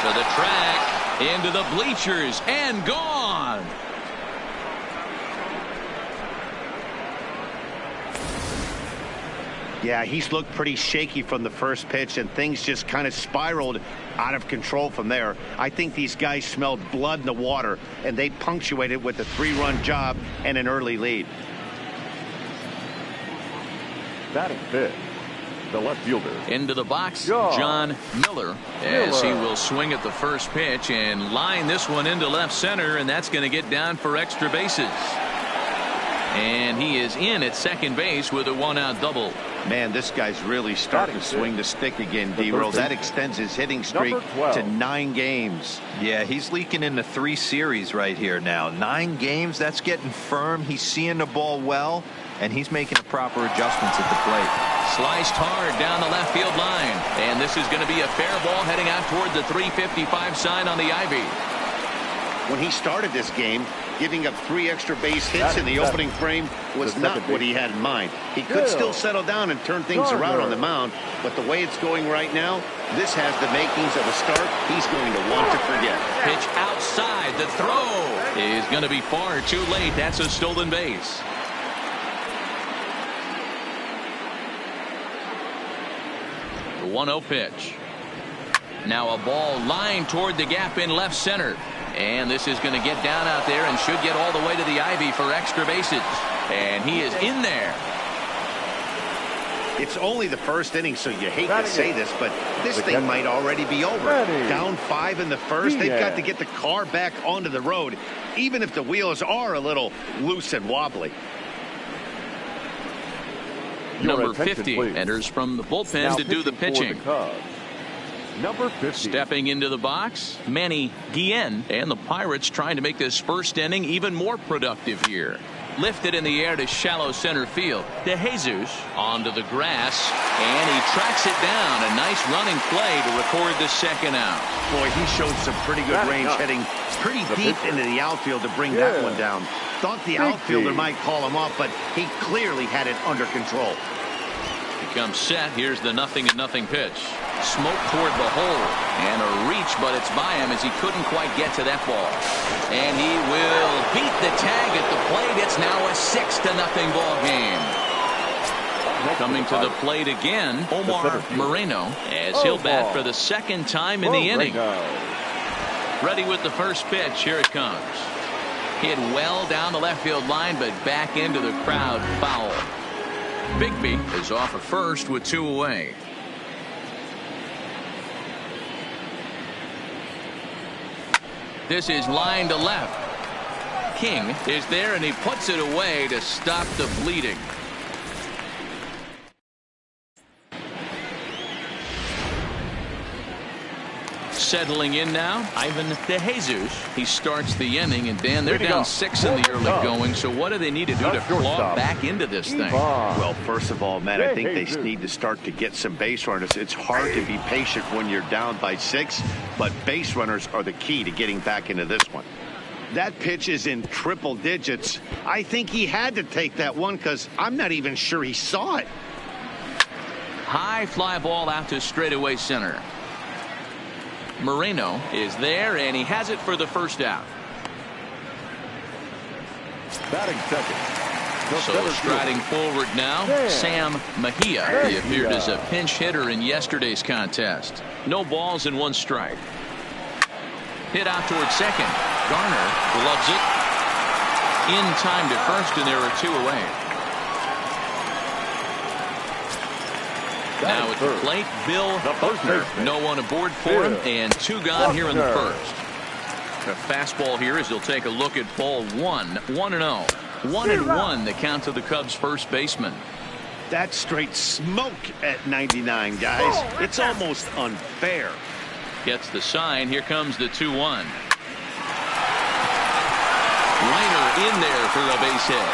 to the track, into the bleachers, and gone. Yeah, he's looked pretty shaky from the first pitch, and things just kind of spiraled out of control from there. I think these guys smelled blood in the water, and they punctuated with a 3-run job and an early lead. Batting fifth, the left fielder. Into the box, John Miller, as he will swing at the first pitch and line this one into left center, and that's going to get down for extra bases. And he is in at second base with a 1-out double. Man, this guy's really starting to swing the stick again, D-Roll. That extends his hitting streak to 9 games. Yeah, he's leaking into 3 series right here now. 9 games, that's getting firm. He's seeing the ball well, and he's making the proper adjustments at the plate. Sliced hard down the left field line. And this is going to be a fair ball heading out toward the 355 sign on the ivy. When he started this game, giving up 3 extra base hits in the opening frame was not what he had in mind. He could still settle down and turn things around on the mound, but the way it's going right now, this has the makings of a start he's going to want to forget. Pitch outside. The throw is going to be far too late. That's a stolen base. The 1-0 pitch. Now a ball lined toward the gap in left center. And this is going to get down out there and should get all the way to the ivy for extra bases. And he is in there. It's only the first inning, so you hate to say this, but this thing might already be over. Down 5 in the first, they've got to get the car back onto the road, even if the wheels are a little loose and wobbly. Number 50 enters from the bullpen to do the pitching. Number 50. Stepping into the box, Manny Guillen, and the Pirates trying to make this first inning even more productive here. Lifted in the air to shallow center field. De Jesus onto the grass, and he tracks it down. A nice running play to record the second out. Boy, he showed some pretty good range, heading pretty deep into the outfield to bring that one down. Thought the outfielder might call him off, but he clearly had it under control. Comes set. Here's the 0-0 pitch. Smoke toward the hole, and a reach, but it's by him as he couldn't quite get to that ball. And he will beat the tag at the plate. It's now a 6-0 ball game. Coming to the plate again, Omar Moreno, as he'll bat for the second time in the inning. Ready with the first pitch. Here it comes. Hit well down the left field line, but back into the crowd, foul. Bigby is off at first with 2 away. This is line to left. King is there, and he puts it away to stop the bleeding. Settling in now, Ivan DeJesus. He starts the inning, and Dan, they're down 6 in the early going. So what do they need to do to claw back into this thing? Well, first of all, Matt, I think they need to start to get some base runners. It's hard to be patient when you're down by 6, but base runners are the key to getting back into this one. That pitch is in triple digits. I think he had to take that one because I'm not even sure he saw it. High fly ball out to straightaway center. Moreno is there, and he has it for the first out. Batting second. So striding forward now, Sam Mejia. He appeared as a pinch hitter in yesterday's contest. No balls and 1 strike. Hit out towards second. Garner gloves it. In time to first, and there are 2 away. Now at the plate, Bill Buckner. No one aboard for him, and 2 gone here in the first. A fastball here as he'll take a look at ball 1. 1-0. 1-1 the count to the Cubs first baseman. That's straight smoke at 99, guys. It's almost unfair. Gets the sign. Here comes the 2-1. Liner in there for a base hit.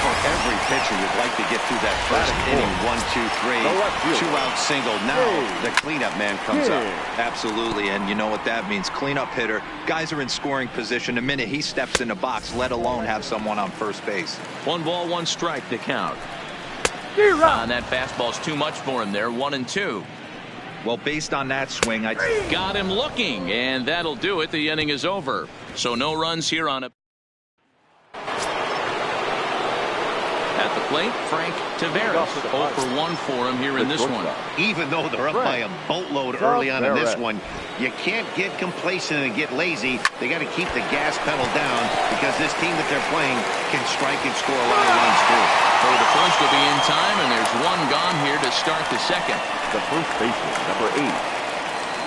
For every pitcher, you'd like to get through that first inning. 1, 2, 3, 2-out single. Now the cleanup man comes up. Absolutely, and you know what that means. Cleanup hitter. Guys are in scoring position the minute he steps in the box, let alone have someone on first base. 1 ball, 1 strike to count. And that fastball's too much for him there. 1-2. Well, based on that swing, I got him looking, and that'll do it. The inning is over. So no runs here on it. At the plate, Frank Taveras. 0 for 1 for him here in this one. Even though they're up by a boatload early on in this one, you can't get complacent and get lazy. They got to keep the gas pedal down because this team that they're playing can strike and score a lot of runs too. So the first will be in time, and there's 1 gone here to start the second. The first baseman, number 8,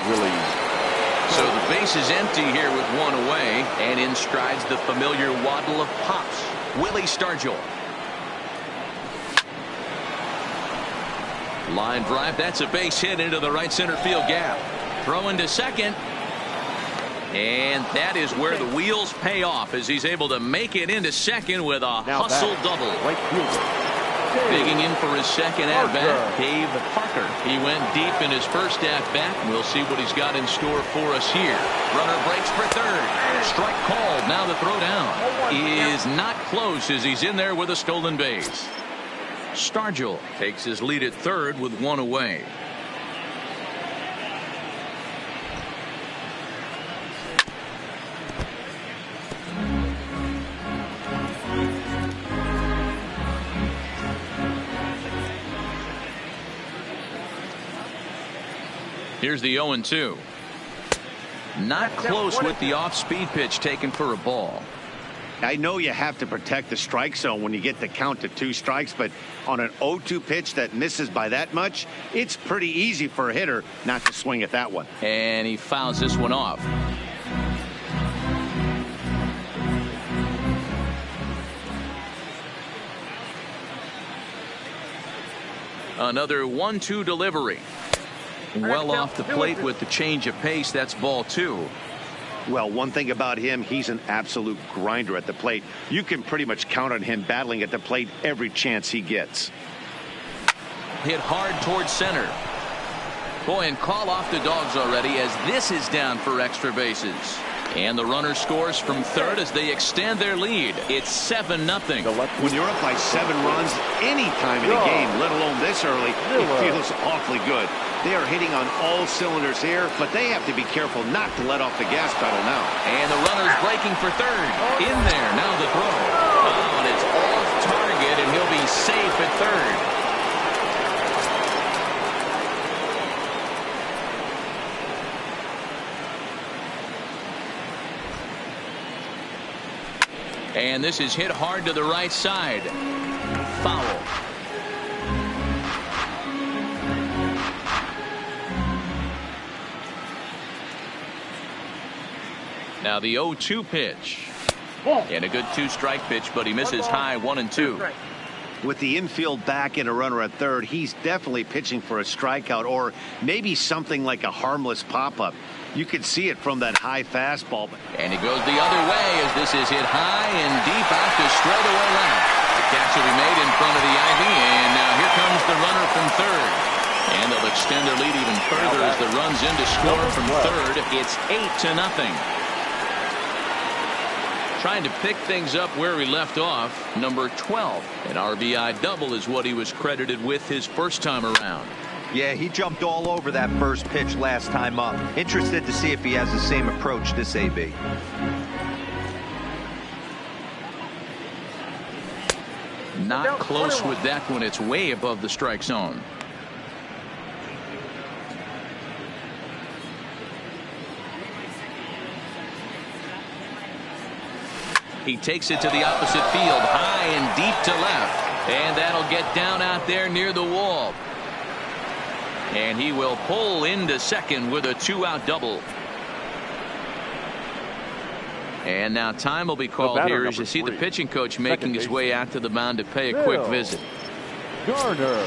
really. So the base is empty here with 1 away, and in strides the familiar waddle of pops, Willie Stargell. Line drive, that's a base hit into the right center field gap. Throw into second. And that is where the wheels pay off as he's able to make it into second with a hustle double. Right fielder. Digging in for his second at-bat, Dave Parker. He went deep in his first at-bat. We'll see what he's got in store for us here. Runner breaks for third. Strike called. Now the throw down is not close as he's in there with a stolen base. Stargell takes his lead at third with 1 away. Here's the 0-2. Not close with the off-speed pitch taken for a ball. I know you have to protect the strike zone when you get the count to 2 strikes, but on an 0-2 pitch that misses by that much, it's pretty easy for a hitter not to swing at that one. And he fouls this one off. Another 1-2 delivery. Well off the plate with the change of pace. That's ball 2. Well, one thing about him, he's an absolute grinder at the plate. You can pretty much count on him battling at the plate every chance he gets. Hit hard towards center. Boy, and call off the Dogs already as this is down for extra bases. And the runner scores from third as they extend their lead. It's 7-0. When you're up by 7 runs any time in a game, let alone this early, it feels awfully good. They are hitting on all cylinders here, but they have to be careful not to let off the gas pedal now. And the runner's breaking for third. In there, now the throw. Oh, and it's off target, and he'll be safe at third. And this is hit hard to the right side. Foul. Now the 0-2 pitch. And a good 2-strike pitch, but he misses high 1-2. With the infield back and a runner at third, he's definitely pitching for a strikeout or maybe something like a harmless pop-up. You could see it from that high fastball. And he goes the other way as this is hit high and deep out to straightaway left. The catch will be made in front of the ivy, and now here comes the runner from third. And they'll extend their lead even further as the run's in to score from third. It's 8-0. Trying to pick things up where he left off, number 12. An RBI double is what he was credited with his first time around. Yeah, he jumped all over that first pitch last time up. Interested to see if he has the same approach this AB. Not close with that one. It's way above the strike zone. He takes it to the opposite field, high and deep to left. And that'll get down out there near the wall. And he will pull into second with a 2-out double. And now time will be called here as you see the pitching coach making his way out to the mound to pay a quick visit.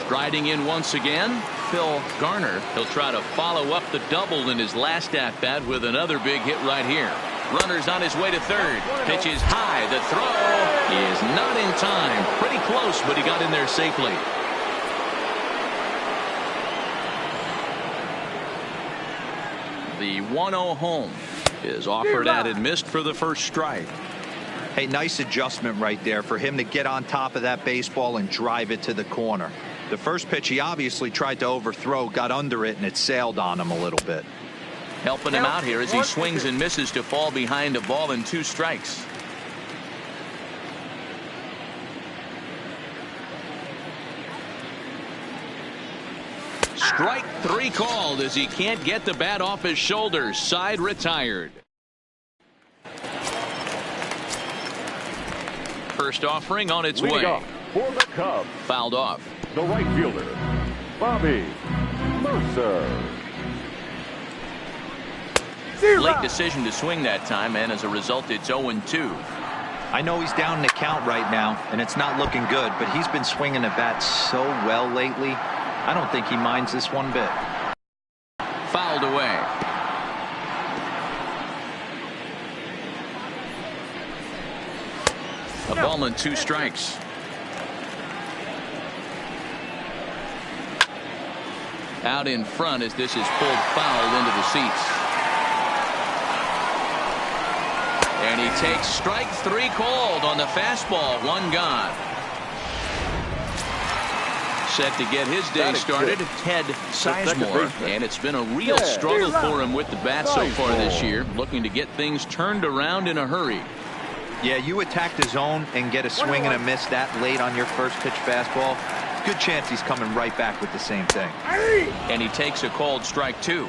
Striding in once again, Phil Garner. He'll try to follow up the double in his last at-bat with another big hit right here. Runner's on his way to third. Pitch is high. The throw is not in time. Pretty close, but he got in there safely. The 1-0 home is offered at and missed for the first strike. Hey, nice adjustment right there for him to get on top of that baseball and drive it to the corner. The first pitch he obviously tried to overthrow, got under it, and it sailed on him a little bit. Helping him out here as he swings and misses to fall behind a ball and 2 strikes. Strike 3 called as he can't get the bat off his shoulders. Side retired. First offering on its way. For the Cubs, Fouled off. the right fielder, Bobby Mercer. Late decision to swing that time, and as a result, it's 0-2. I know he's down in the count right now, and it's not looking good, but he's been swinging the bat so well lately. I don't think he minds this one bit. Fouled away. A ball and 2 strikes. Out in front as this is pulled foul into the seats. And he takes strike 3 called on the fastball. 1 gone. Set to get his day started, Ted Sizemore, and it's been a real struggle for him with the bat so far this year, looking to get things turned around in a hurry. Yeah, you attack the zone and get a swing and a miss that late on your first pitch fastball. Good chance he's coming right back with the same thing. And he takes a called strike 2.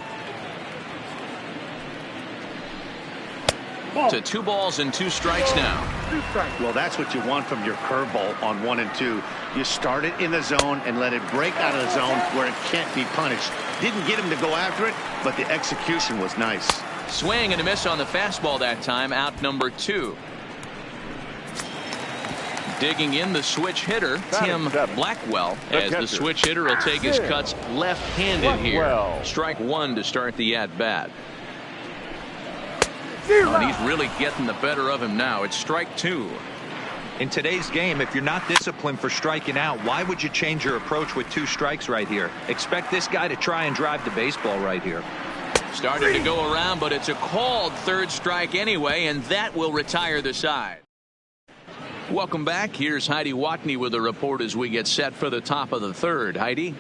To 2 balls and 2 strikes now. Well, that's what you want from your curveball on 1 and 2. You start it in the zone and let it break out of the zone where it can't be punished. Didn't get him to go after it, but the execution was nice. Swing and a miss on the fastball that time. Out number 2. Digging in the switch hitter, Tim Blackwell, as the switch hitter will take his cuts left-handed here. Strike 1 to start the at-bat. And he's really getting the better of him now. It's strike 2. In today's game, if you're not disciplined for striking out, why would you change your approach with 2 strikes right here? Expect this guy to try and drive the baseball right here. Starting to go around, but it's a called 3rd strike anyway, and that will retire the side. Welcome back. Here's Heidi Watney with a report as we get set for the top of the 3rd. Heidi?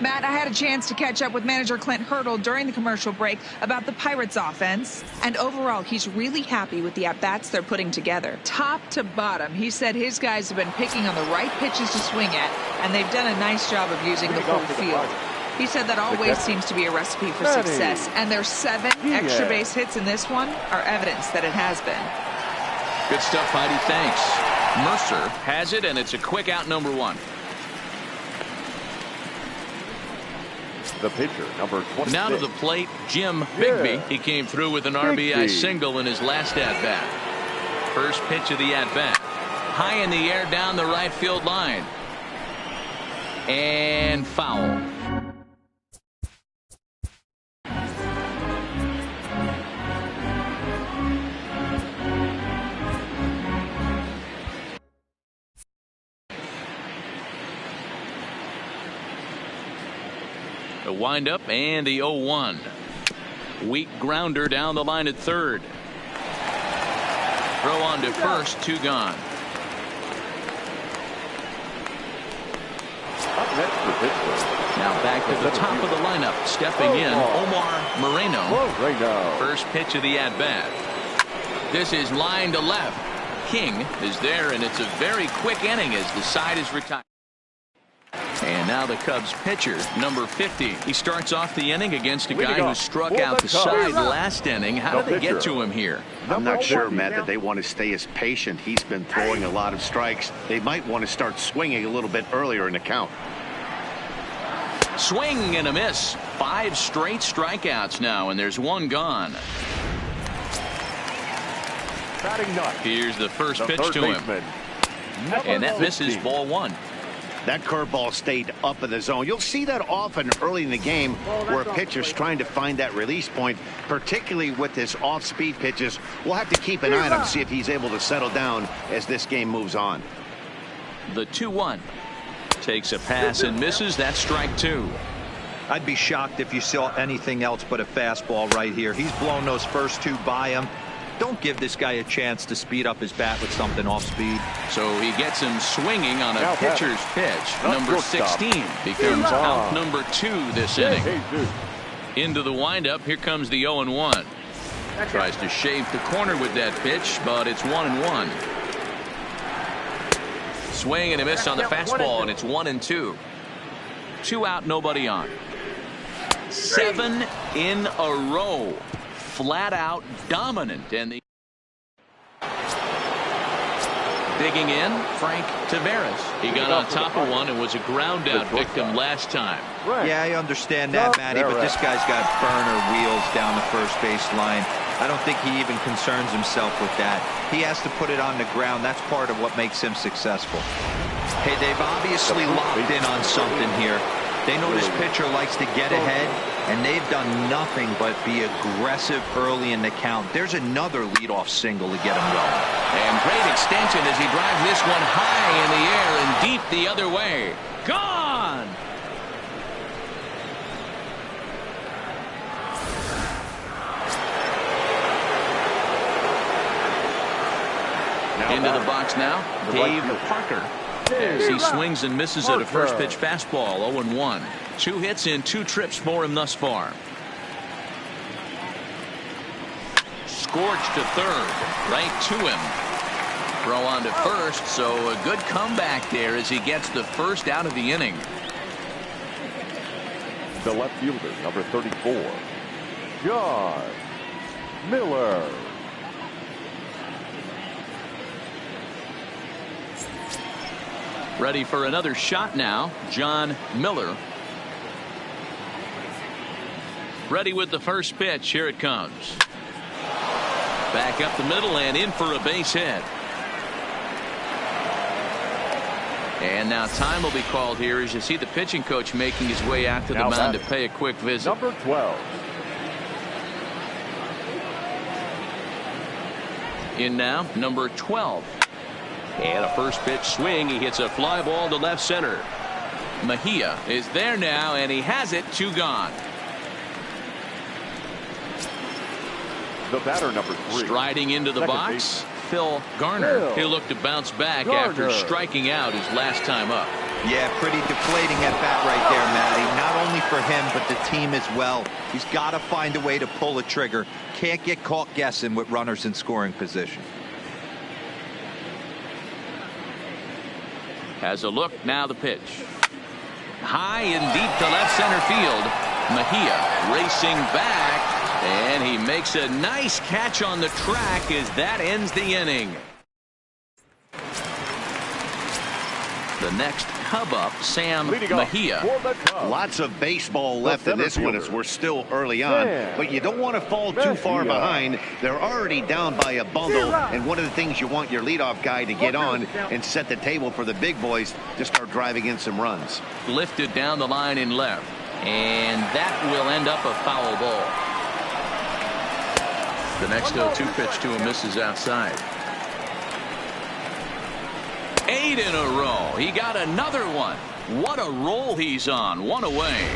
Matt, I had a chance to catch up with manager Clint Hurdle during the commercial break about the Pirates offense. And overall, he's really happy with the at-bats they're putting together. Top to bottom, he said his guys have been picking on the right pitches to swing at, and they've done a nice job of using the full field. He said that always seems to be a recipe for success, and their 7 extra base hits in this one are evidence that it has been. Good stuff, Heidi. Thanks. Mercer has it, and it's a quick out number 1. The pitcher, number 26. Now to the plate, Jim Bigby. He came through with an RBI single in his last at-bat. First pitch of the at-bat. High in the air down the right field line. And foul. The windup and the 0-1. Weak grounder down the line at third. Throw on to first, 2 gone. Up next for Pittsburgh. Now back to the top of the lineup. Stepping in, Omar Moreno. First pitch of the at-bat. This is line to left. King is there, and it's a very quick inning as the side is retired. And now the Cubs pitcher, number 50. He starts off the inning against a guy who struck out the side last inning. How did they get to him here? I'm not sure, Matt, that they want to stay as patient. He's been throwing a lot of strikes. They might want to start swinging a little bit earlier in the count. Swing and a miss. 5 straight strikeouts now, and there's 1 gone. Here's the first pitch to him. And that misses, ball 1. That curveball stayed up in the zone. You'll see that often early in the game where a pitcher's trying to find that release point, particularly with his off-speed pitches. We'll have to keep an eye on him, see if he's able to settle down as this game moves on. The 2-1. Takes a pass and misses. That's strike 2. I'd be shocked if you saw anything else but a fastball right here. He's blown those first 2 by him. Don't give this guy a chance to speed up his bat with something off speed. So he gets him swinging on a pitcher's pitch. Number 16 becomes out number 2 this inning. Into the windup. Here comes the 0-1. Tries to shave the corner with that pitch, but it's 1-1. Swing and a miss on the fastball, and it's 1-2. 2 out, nobody on. 7 in a row. Flat out dominant, and the digging in, Frank Taveras. He got on top of one and was a ground out victim last time. Yeah, I understand that, Matty, but this guy's got burner wheels down the first base line. I don't think he even concerns himself with that. He has to put it on the ground. That's part of what makes him successful. Hey, they've obviously locked in on something here. They know this pitcher likes to get ahead, and they've done nothing but be aggressive early in the count. There's another leadoff single to get him going. And great extension as he drives this one high in the air and deep the other way. Gone! Into the box now, Dave Parker. As he swings and misses at a first pitch fastball, 0-1. 2 hits in 2 trips for him thus far. Scorched to third, right to him. Throw on to first, so a good comeback there as he gets the first out of the inning. The left fielder, number 34, John Miller. Ready for another shot now, John Miller. Ready with the first pitch. Here it comes. Back up the middle and in for a base hit. And now time will be called here as you see the pitching coach making his way out to the mound to pay a quick visit. Number 12. In now, number 12. And a first pitch swing. He hits a fly ball to left center. Mejia is there now, and he has it. 2 gone. The batter, number 3. Striding into the box, Phil Garner. He'll look to bounce back after striking out his last time up. Yeah, pretty deflating at bat right there, Matty. Not only for him, but the team as well. He's got to find a way to pull a trigger. Can't get caught guessing with runners in scoring position. Has a look, now the pitch. High and deep to left center field. Mejia racing back, and he makes a nice catch on the track as that ends the inning. The next Cub up, Sam Mejia. Lots of baseball left in this one as we're still early on, but you don't want to fall too far behind. They're already down by a bundle, and one of the things you want your leadoff guy to get on and set the table for the big boys to start driving in some runs. Lifted down the line in left, and that will end up a foul ball. The next 0-2 pitch to him misses outside. 8 in a row. He got another one. What a roll he's on. One away.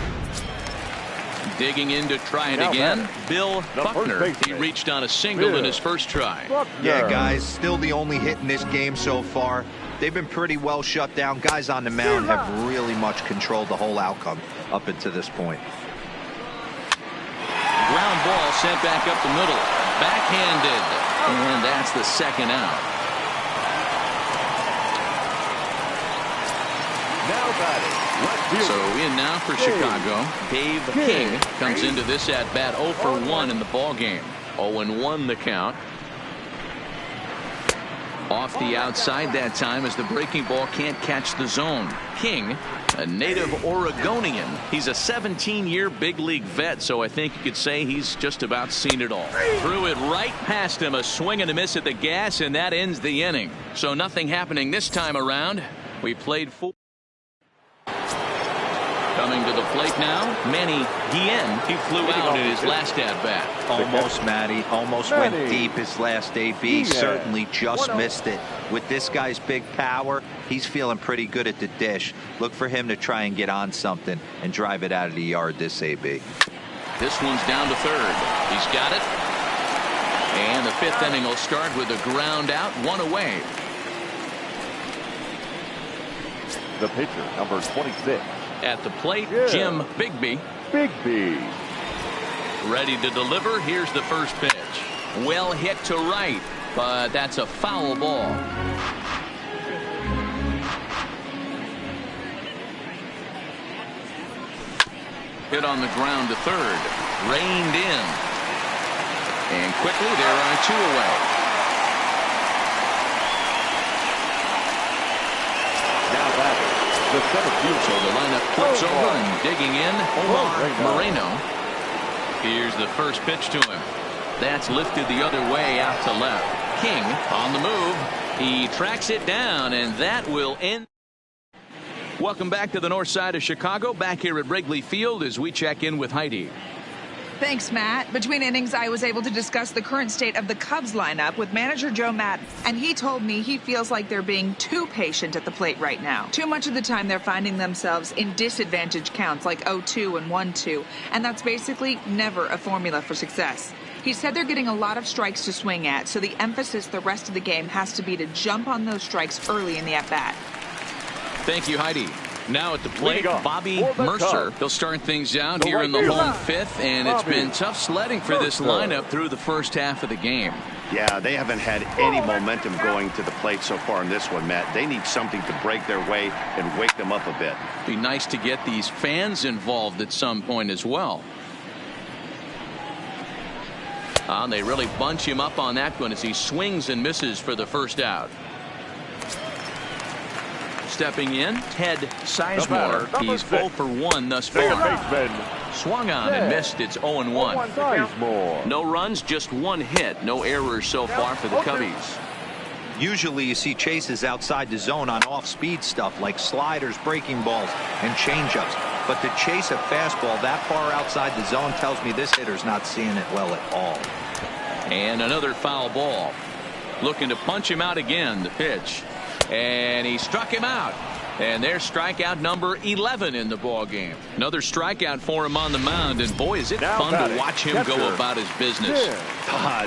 Digging in to try it again. Bill Buckner. He reached on a single in his first try. Yeah, guys, still the only hit in this game so far. They've been pretty well shut down. Guys on the mound have really much controlled the whole outcome up until this point. Ground ball sent back up the middle. Backhanded. And that's the second out. So in now for Chicago, Dave King comes into this at bat 0 for 1 in the ball game. 0-1 the count. Off the outside that time as the breaking ball can't catch the zone. King, a native Oregonian. He's a 17-year big league vet, so I think you could say he's just about seen it all. Threw it right past him, a swing and a miss at the gas, and that ends the inning. So nothing happening this time around. We played 4. Coming to the plate now, Manny Guillen. He flew out in his last at-bat. Almost, Matty. Almost went deep his last AB. Certainly just missed it. With this guy's big power, he's feeling pretty good at the dish. Look for him to try and get on something and drive it out of the yard this AB. This one's down to third. He's got it. And the 5th inning will start with a ground out, 1 away. The pitcher, number 26. At the plate, Jim Bigby. Ready to deliver. Here's the first pitch. Well hit to right, but that's a foul ball. Hit on the ground to third. Reined in. And quickly there are 2 away. So the lineup flips over and digging in, Omar Moreno. Here's the first pitch to him. That's lifted the other way out to left. King on the move. He tracks it down, and that will end. Welcome back to the north side of Chicago. Back here at Wrigley Field as we check in with Heidi. Thanks, Matt. Between innings, I was able to discuss the current state of the Cubs lineup with manager Joe Madden, and he told me he feels like they're being too patient at the plate right now. Too much of the time, they're finding themselves in disadvantage counts like 0-2 and 1-2, and that's basically never a formula for success. He said they're getting a lot of strikes to swing at, so the emphasis the rest of the game has to be to jump on those strikes early in the at-bat. Thank you, Heidi. Now at the plate, Bobby Mercer. He'll start things out here in the home 5th, and it's been tough sledding for this lineup through the first half of the game. Yeah, they haven't had any momentum going to the plate so far in this one, Matt. They need something to break their way and wake them up a bit. Be nice to get these fans involved at some point as well. They really bunch him up on that one as he swings and misses for the first out. Stepping in, Ted Sizemore. He's 0 for 1 thus far. Swung on and missed. It's 0-1. No runs, just 1 hit. No errors so far for the Cubbies. Usually you see chases outside the zone on off-speed stuff like sliders, breaking balls, and changeups. But to chase a fastball that far outside the zone tells me this hitter's not seeing it well at all. And another foul ball. Looking to punch him out again. The pitch. And he struck him out. And there's strikeout number 11 in the ball game. Another strikeout for him on the mound, and boy, is it fun to watch him go about his business.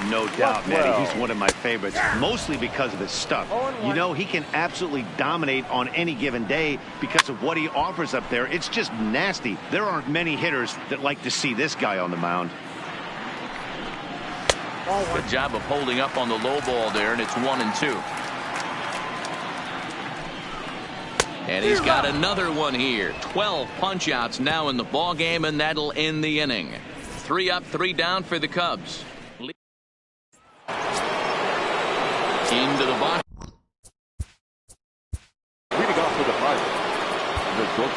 No doubt, Matty. He's one of my favorites, mostly because of his stuff. You know, he can absolutely dominate on any given day because of what he offers up there. It's just nasty. There aren't many hitters that like to see this guy on the mound. Good job of holding up on the low ball there, and it's 1-2. And he's got another one here. 12 punch-outs now in the ball game, and that'll end the inning. 3 up, 3 down for the Cubs. Into the box. Leading off for the Pirates,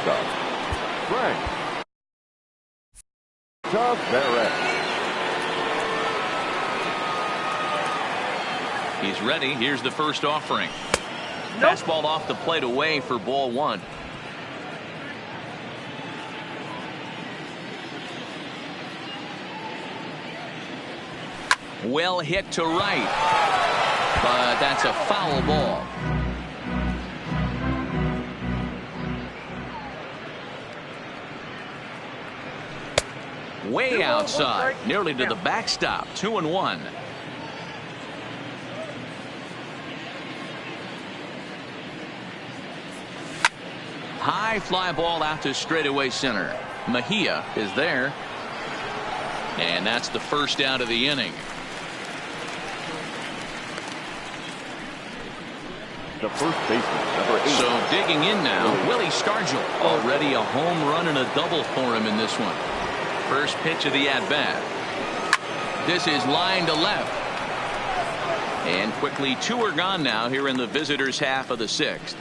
Shortstop, Frank Tavares. He's ready. Here's the first offering. Fastball off the plate away for ball one. Well hit to right, but that's a foul ball. Way outside, nearly to the backstop. 2-1. High fly ball out to straightaway center. Mejia is there. And that's the first out of the inning. The first baseman, number 8. So digging in now, Willie Stargell. Already a home run and a double for him in this one. First pitch of the at-bat. This is line to left. And quickly 2 are gone now here in the visitors' half of the 6th.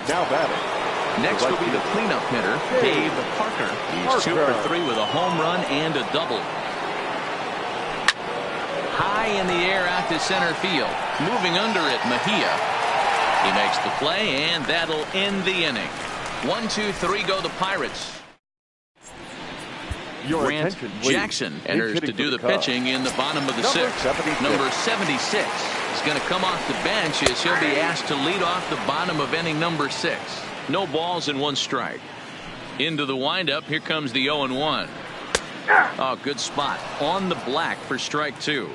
Now batting. Next will be the cleanup hitter, Dave Parker. He's 2 for 3 with a home run and a double. High in the air out to center field. Moving under it, Mejia. He makes the play, and that'll end the inning. 1, 2, 3 go the Pirates. Grant Jackson enters to do the pitching in the bottom of the 6th. Number 76 is going to come off the bench as he'll be asked to lead off the bottom of inning number 6. No balls and 1 strike. Into the windup. Here comes the 0-1. Oh, good spot on the black for strike 2.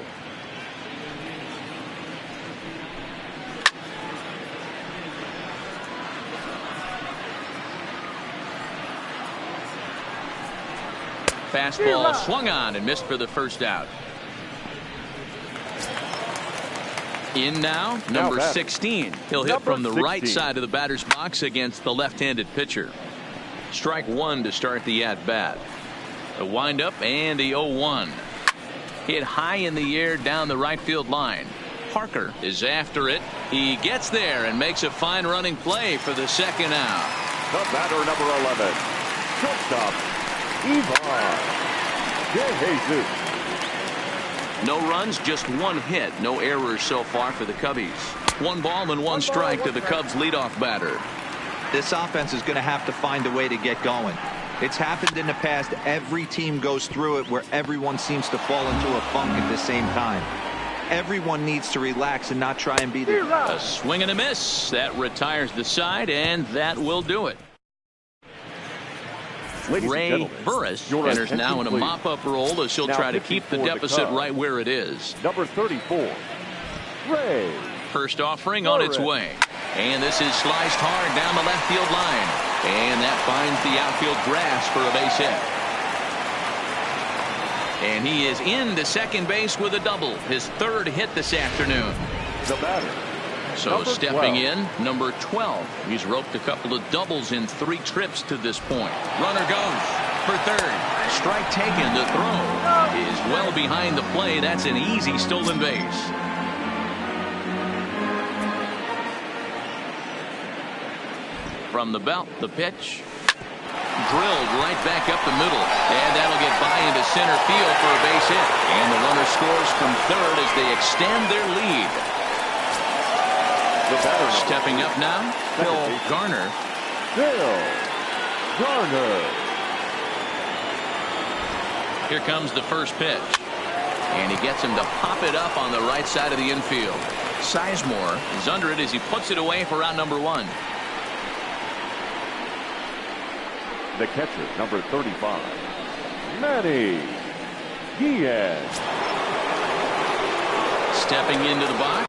Fastball swung on and missed for the first out. In now, number 16. He'll hit from the right side of the batter's box against the left-handed pitcher. Strike 1 to start the at-bat. The windup and the 0-1. Hit high in the air down the right field line. Parker is after it. He gets there and makes a fine running play for the second out. The batter, number 11. Shortstop, Ivan DeJesus. No runs, just 1 hit. No errors so far for the Cubbies. 1 ball and 1 strike to the Cubs leadoff batter. This offense is going to have to find a way to get going. It's happened in the past. Every team goes through it where everyone seems to fall into a funk at the same time. Everyone needs to relax and not try and be the... A swing and a miss. That retires the side, and that will do it. Ray Burris enters now in a mop-up role as he'll try to keep the deficit right where it is. Number 34, Ray. First offering on its way. And this is sliced hard down the left field line. And that finds the outfield grass for a base hit. And he is into second base with a double. His 3rd hit this afternoon. The batter. So number stepping 12. in, number 12. He's roped a couple of doubles in 3 trips to this point. Runner goes for 3rd. Strike taken. The throw is well behind the play. That's an easy stolen base. From the belt, the pitch. Drilled right back up the middle. And that'll get by into center field for a base hit. And the runner scores from 3rd as they extend their lead. Stepping up now, Phil Garner. Phil Garner. Here comes the first pitch. And he gets him to pop it up on the right side of the infield. Sizemore is under it as he puts it away for out number 1. The catcher, number 35, Manny Diaz. Stepping into the box.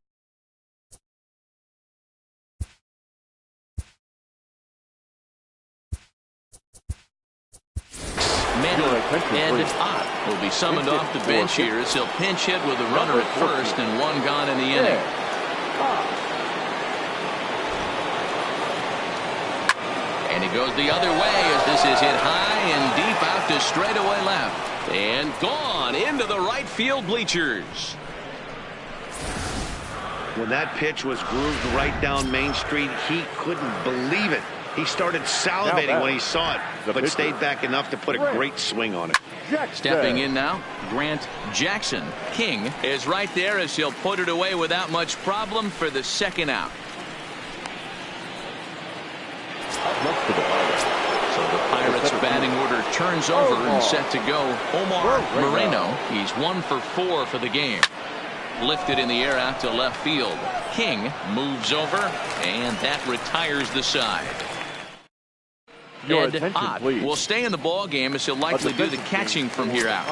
Ed Ott will be summoned off the bench here as he'll pinch hit with a runner at first and 1 gone in the inning. And he goes the other way as this is hit high and deep out to straightaway left. And gone into the right field bleachers. When that pitch was grooved right down Main Street, he couldn't believe it. He started salivating when he saw it, but stayed back enough to put a great swing on it. Stepping in now, Grant Jackson. King is right there as he'll put it away without much problem for the second out. So the Pirates batting order turns over and set to go. Omar Moreno, he's 1 for 4 for the game. Lifted in the air out to left field. King moves over, and that retires the side. Ed Ott will stay in the ball game as he'll likely do the catching from here out.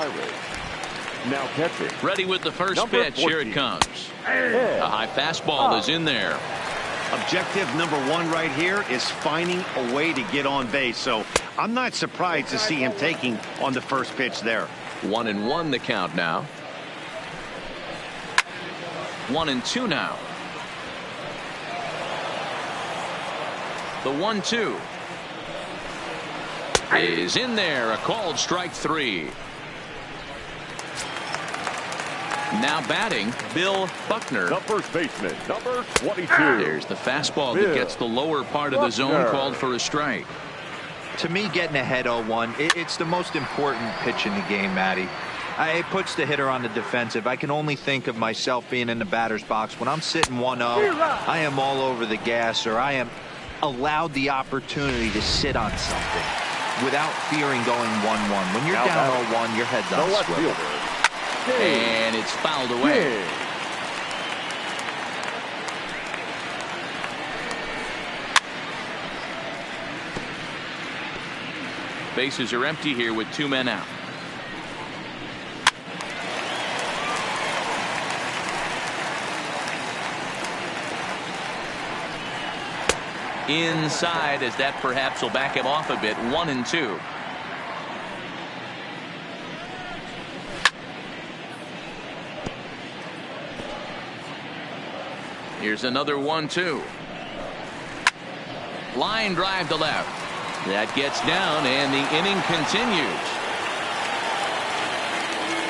Now catching. Ready with the first pitch. Here it comes. A high fastball is in there. Objective number 1 right here is finding a way to get on base. So I'm not surprised to see him taking on the first pitch there. 1-1 the count now. 1-2 now. The 1-2 is in there. A called strike 3. Now batting, Bill Buckner. The first baseman, number 22. There's the fastball that gets the lower part of the zone, called for a strike. To me, getting ahead 0-1, it's the most important pitch in the game, Matty. It puts the hitter on the defensive. I can only think of myself being in the batter's box. When I'm sitting 1-0, I am all over the gas, or I am allowed the opportunity to sit on something without fearing going 1-1. When you're down 0-1, your head's on swivel. And it's fouled away. Bases are empty here with 2 men out. Inside, as that perhaps will back him off a bit. 1-2. Here's another 1-2. Line drive to left. That gets down, and the inning continues.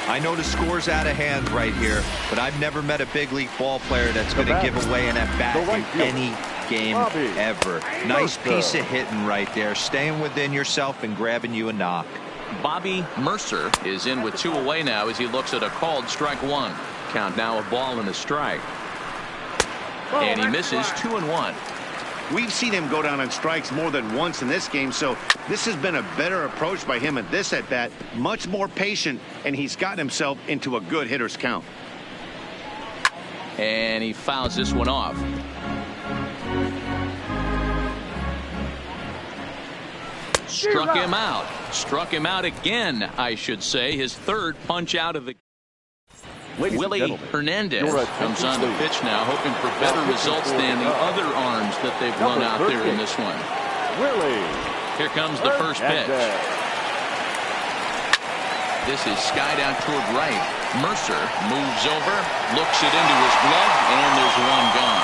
I know the score's out of hand right here, but I've never met a big league ball player that's going to give away an at-bat in any game ever. Nice piece of hitting right there, staying within yourself and grabbing you a knock. Bobby Mercer is in with 2 away now as he looks at a called strike 1. Count now, a ball and a strike. And he misses 2-1. We've seen him go down on strikes more than once in this game, so this has been a better approach by him at this at-bat. Much more patient, and he's gotten himself into a good hitter's count. And he fouls this one off. Struck him out. Struck him out again, I should say. His 3rd punch out of the Willie Hernandez comes on the pitch now, hoping for better results than the other arms that they've run out there in this one. Here comes the first pitch. This is skied out toward right. Mercer moves over, looks it into his glove, and there's one gone.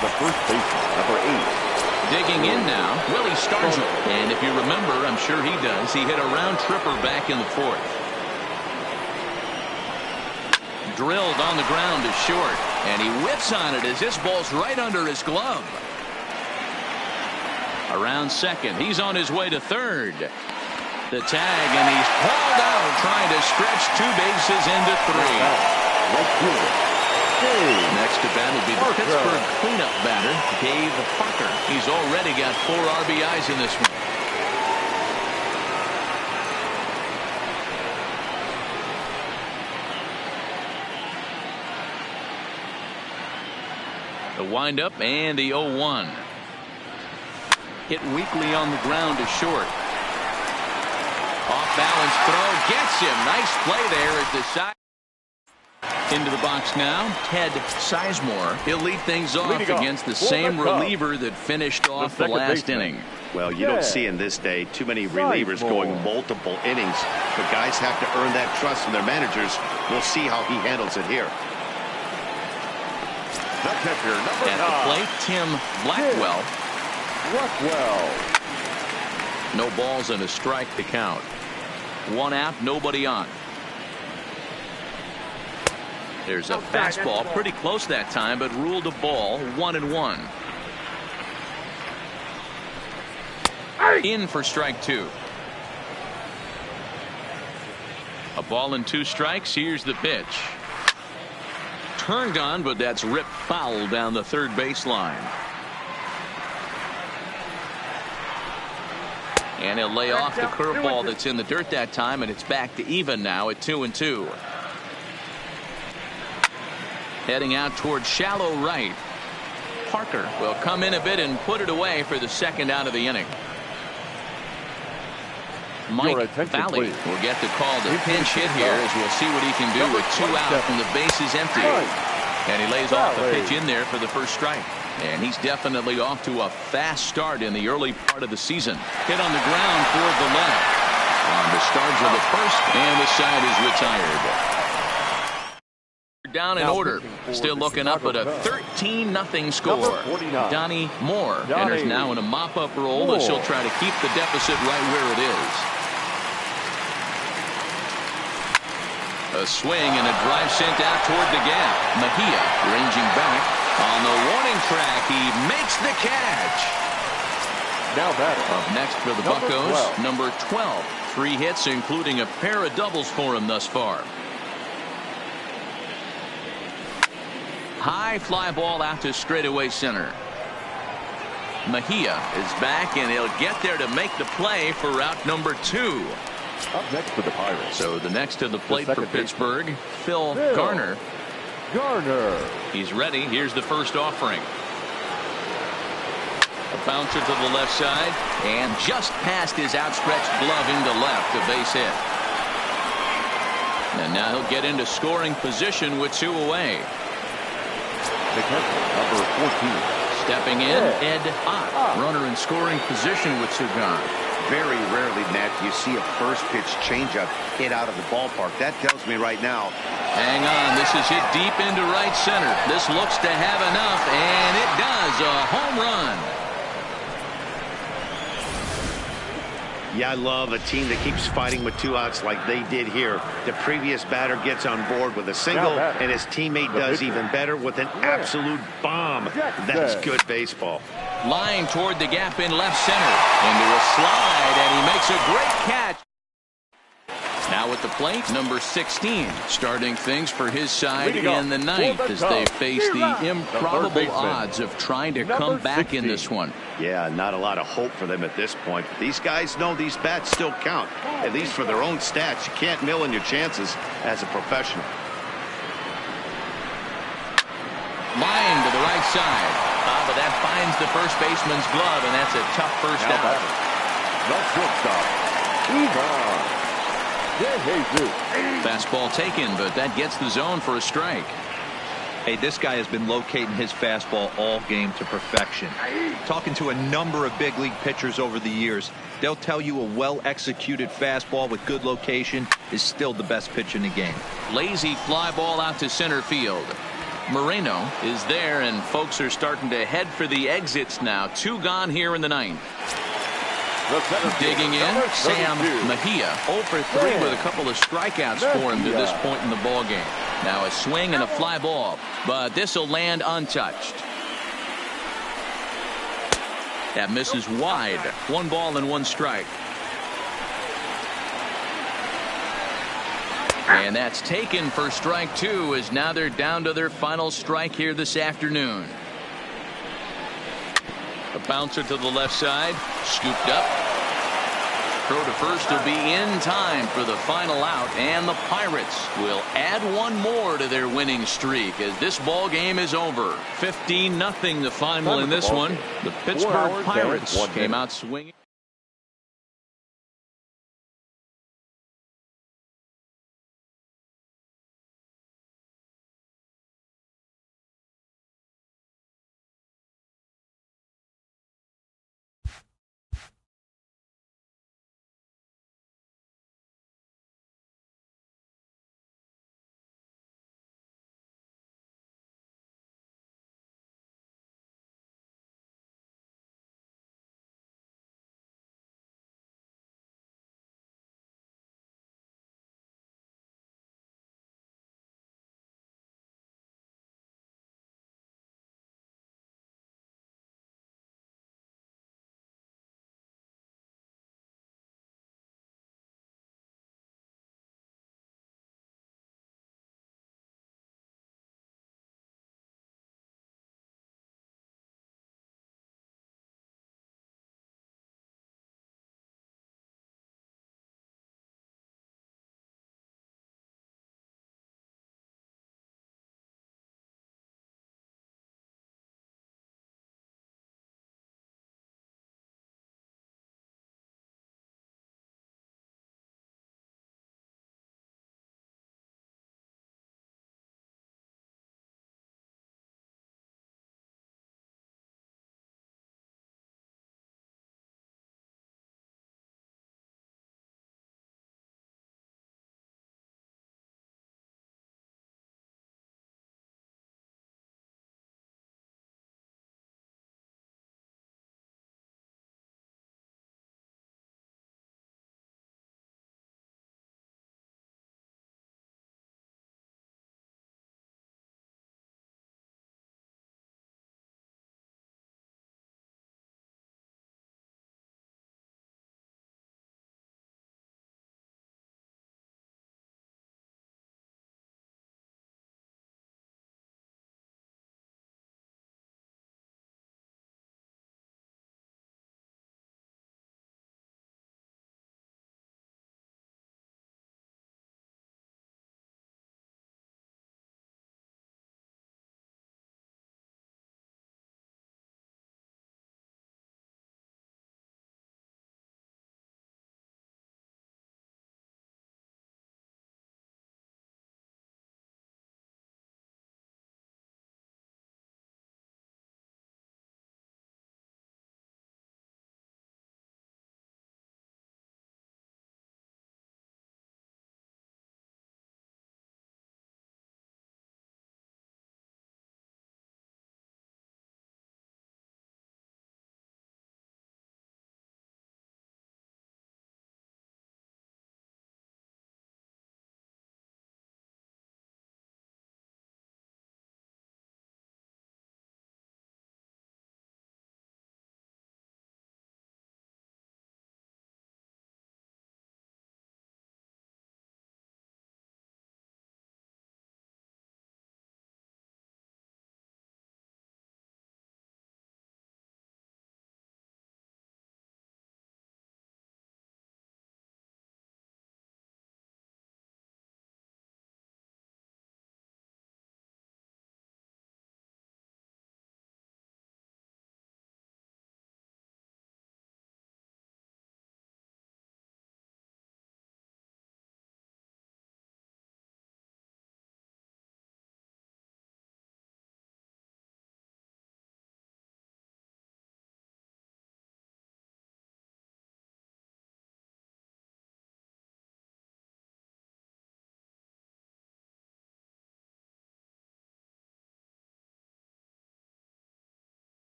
The first baseman, number 8. Digging in now, Willie Stargell. And if you remember, I'm sure he does, he hit a round tripper back in the 4th. Drilled on the ground to short, and he whips on it as this ball's right under his glove. Around second, he's on his way to third. The tag, and he's hauled out, trying to stretch 2 bases into 3. Next to bat will be the Pittsburgh cleanup batter, Dave Parker. He's already got 4 RBIs in this one. The windup and the 0-1. Hit weakly on the ground to short. Off balance throw gets him. Nice play there at the side. Into the box now, Ted Sizemore. He'll lead things off against the same reliever that finished off the last inning. Well, you don't see in this day too many relievers going multiple innings, but guys have to earn that trust from their managers. We'll see how he handles it here. At the plate, Tim Blackwell. No balls and a strike to count. 1 out, nobody on. There's a fastball pretty close that time, but ruled a ball. 1-1. In for strike 2. A ball and 2 strikes. Here's the pitch. Turned on, but that's ripped foul down the third baseline. And he'll lay off the curveball that's in the dirt that time, and it's back to even now at 2-2. Heading out towards shallow right. Parker will come in a bit and put it away for the second out of the inning. Mike Valley will get the call to pinch hit here, as we'll see what he can do with 2 out and the bases empty. And he lays off the pitch in there for the first strike. And he's definitely off to a fast start in the early part of the season. Hit on the ground toward the left. On the stars of the first, and the side is retired. Down in order. Still looking up at a 13-0 score. Donnie Moore enters now in a mop-up role as she'll try to keep the deficit right where it is. A swing and a drive sent out toward the gap. Mejia ranging back. On the warning track, he makes the catch. Now batter. Up next for the Buccos, number 12. 3 hits, including a pair of doubles for him thus far. High fly ball out to straightaway center. Mejia is back, and he'll get there to make the play for route number 2. Up next for the Pirates. So the next to the plate for Pittsburgh, Phil Garner. He's ready. Here's the first offering. A bouncer to the left side, and just past his outstretched glove into left, a base hit. And now he'll get into scoring position with 2 away. Number 14. Stepping in, Ed Ott. Runner in scoring position with 2 gone. Very rarely, Matt, you see a first pitch changeup hit out of the ballpark. That tells me right now. Hang on, this is hit deep into right center. This looks to have enough, and it does. A home run. Yeah, I love a team that keeps fighting with 2 outs like they did here. The previous batter gets on board with a single, and his teammate does even better with an absolute bomb. That's good baseball. Line toward the gap in left center. Into a slide, and he makes a great catch. Now at the plate, number 16, starting things for his side in the ninth as they face the improbable odds of trying to come back in this one. Yeah, not a lot of hope for them at this point. But these guys know these bats still count, at least for their own stats. You can't mill in your chances as a professional. Line to the right side. But that finds the first baseman's glove, and that's a tough first out. Fastball taken, but that gets the zone for a strike. Hey, this guy has been locating his fastball all game to perfection. Talking to a number of big league pitchers over the years, they'll tell you a well-executed fastball with good location is still the best pitch in the game. Lazy fly ball out to center field. Moreno is there, and folks are starting to head for the exits now. 2 gone here in the ninth. Digging in, Sam Mejia, 0 for 3 with a couple of strikeouts for him to this point in the ball game. Now a swing and a fly ball, but this will land untouched. That misses wide. 1 ball and 1 strike. And that's taken for strike 2, as now they're down to their final strike here this afternoon. A bouncer to the left side, scooped up. Throw to first will be in time for the final out, and the Pirates will add 1 more to their winning streak as this ball game is over. 15-0 the final in this one. The Pittsburgh Pirates came out swinging.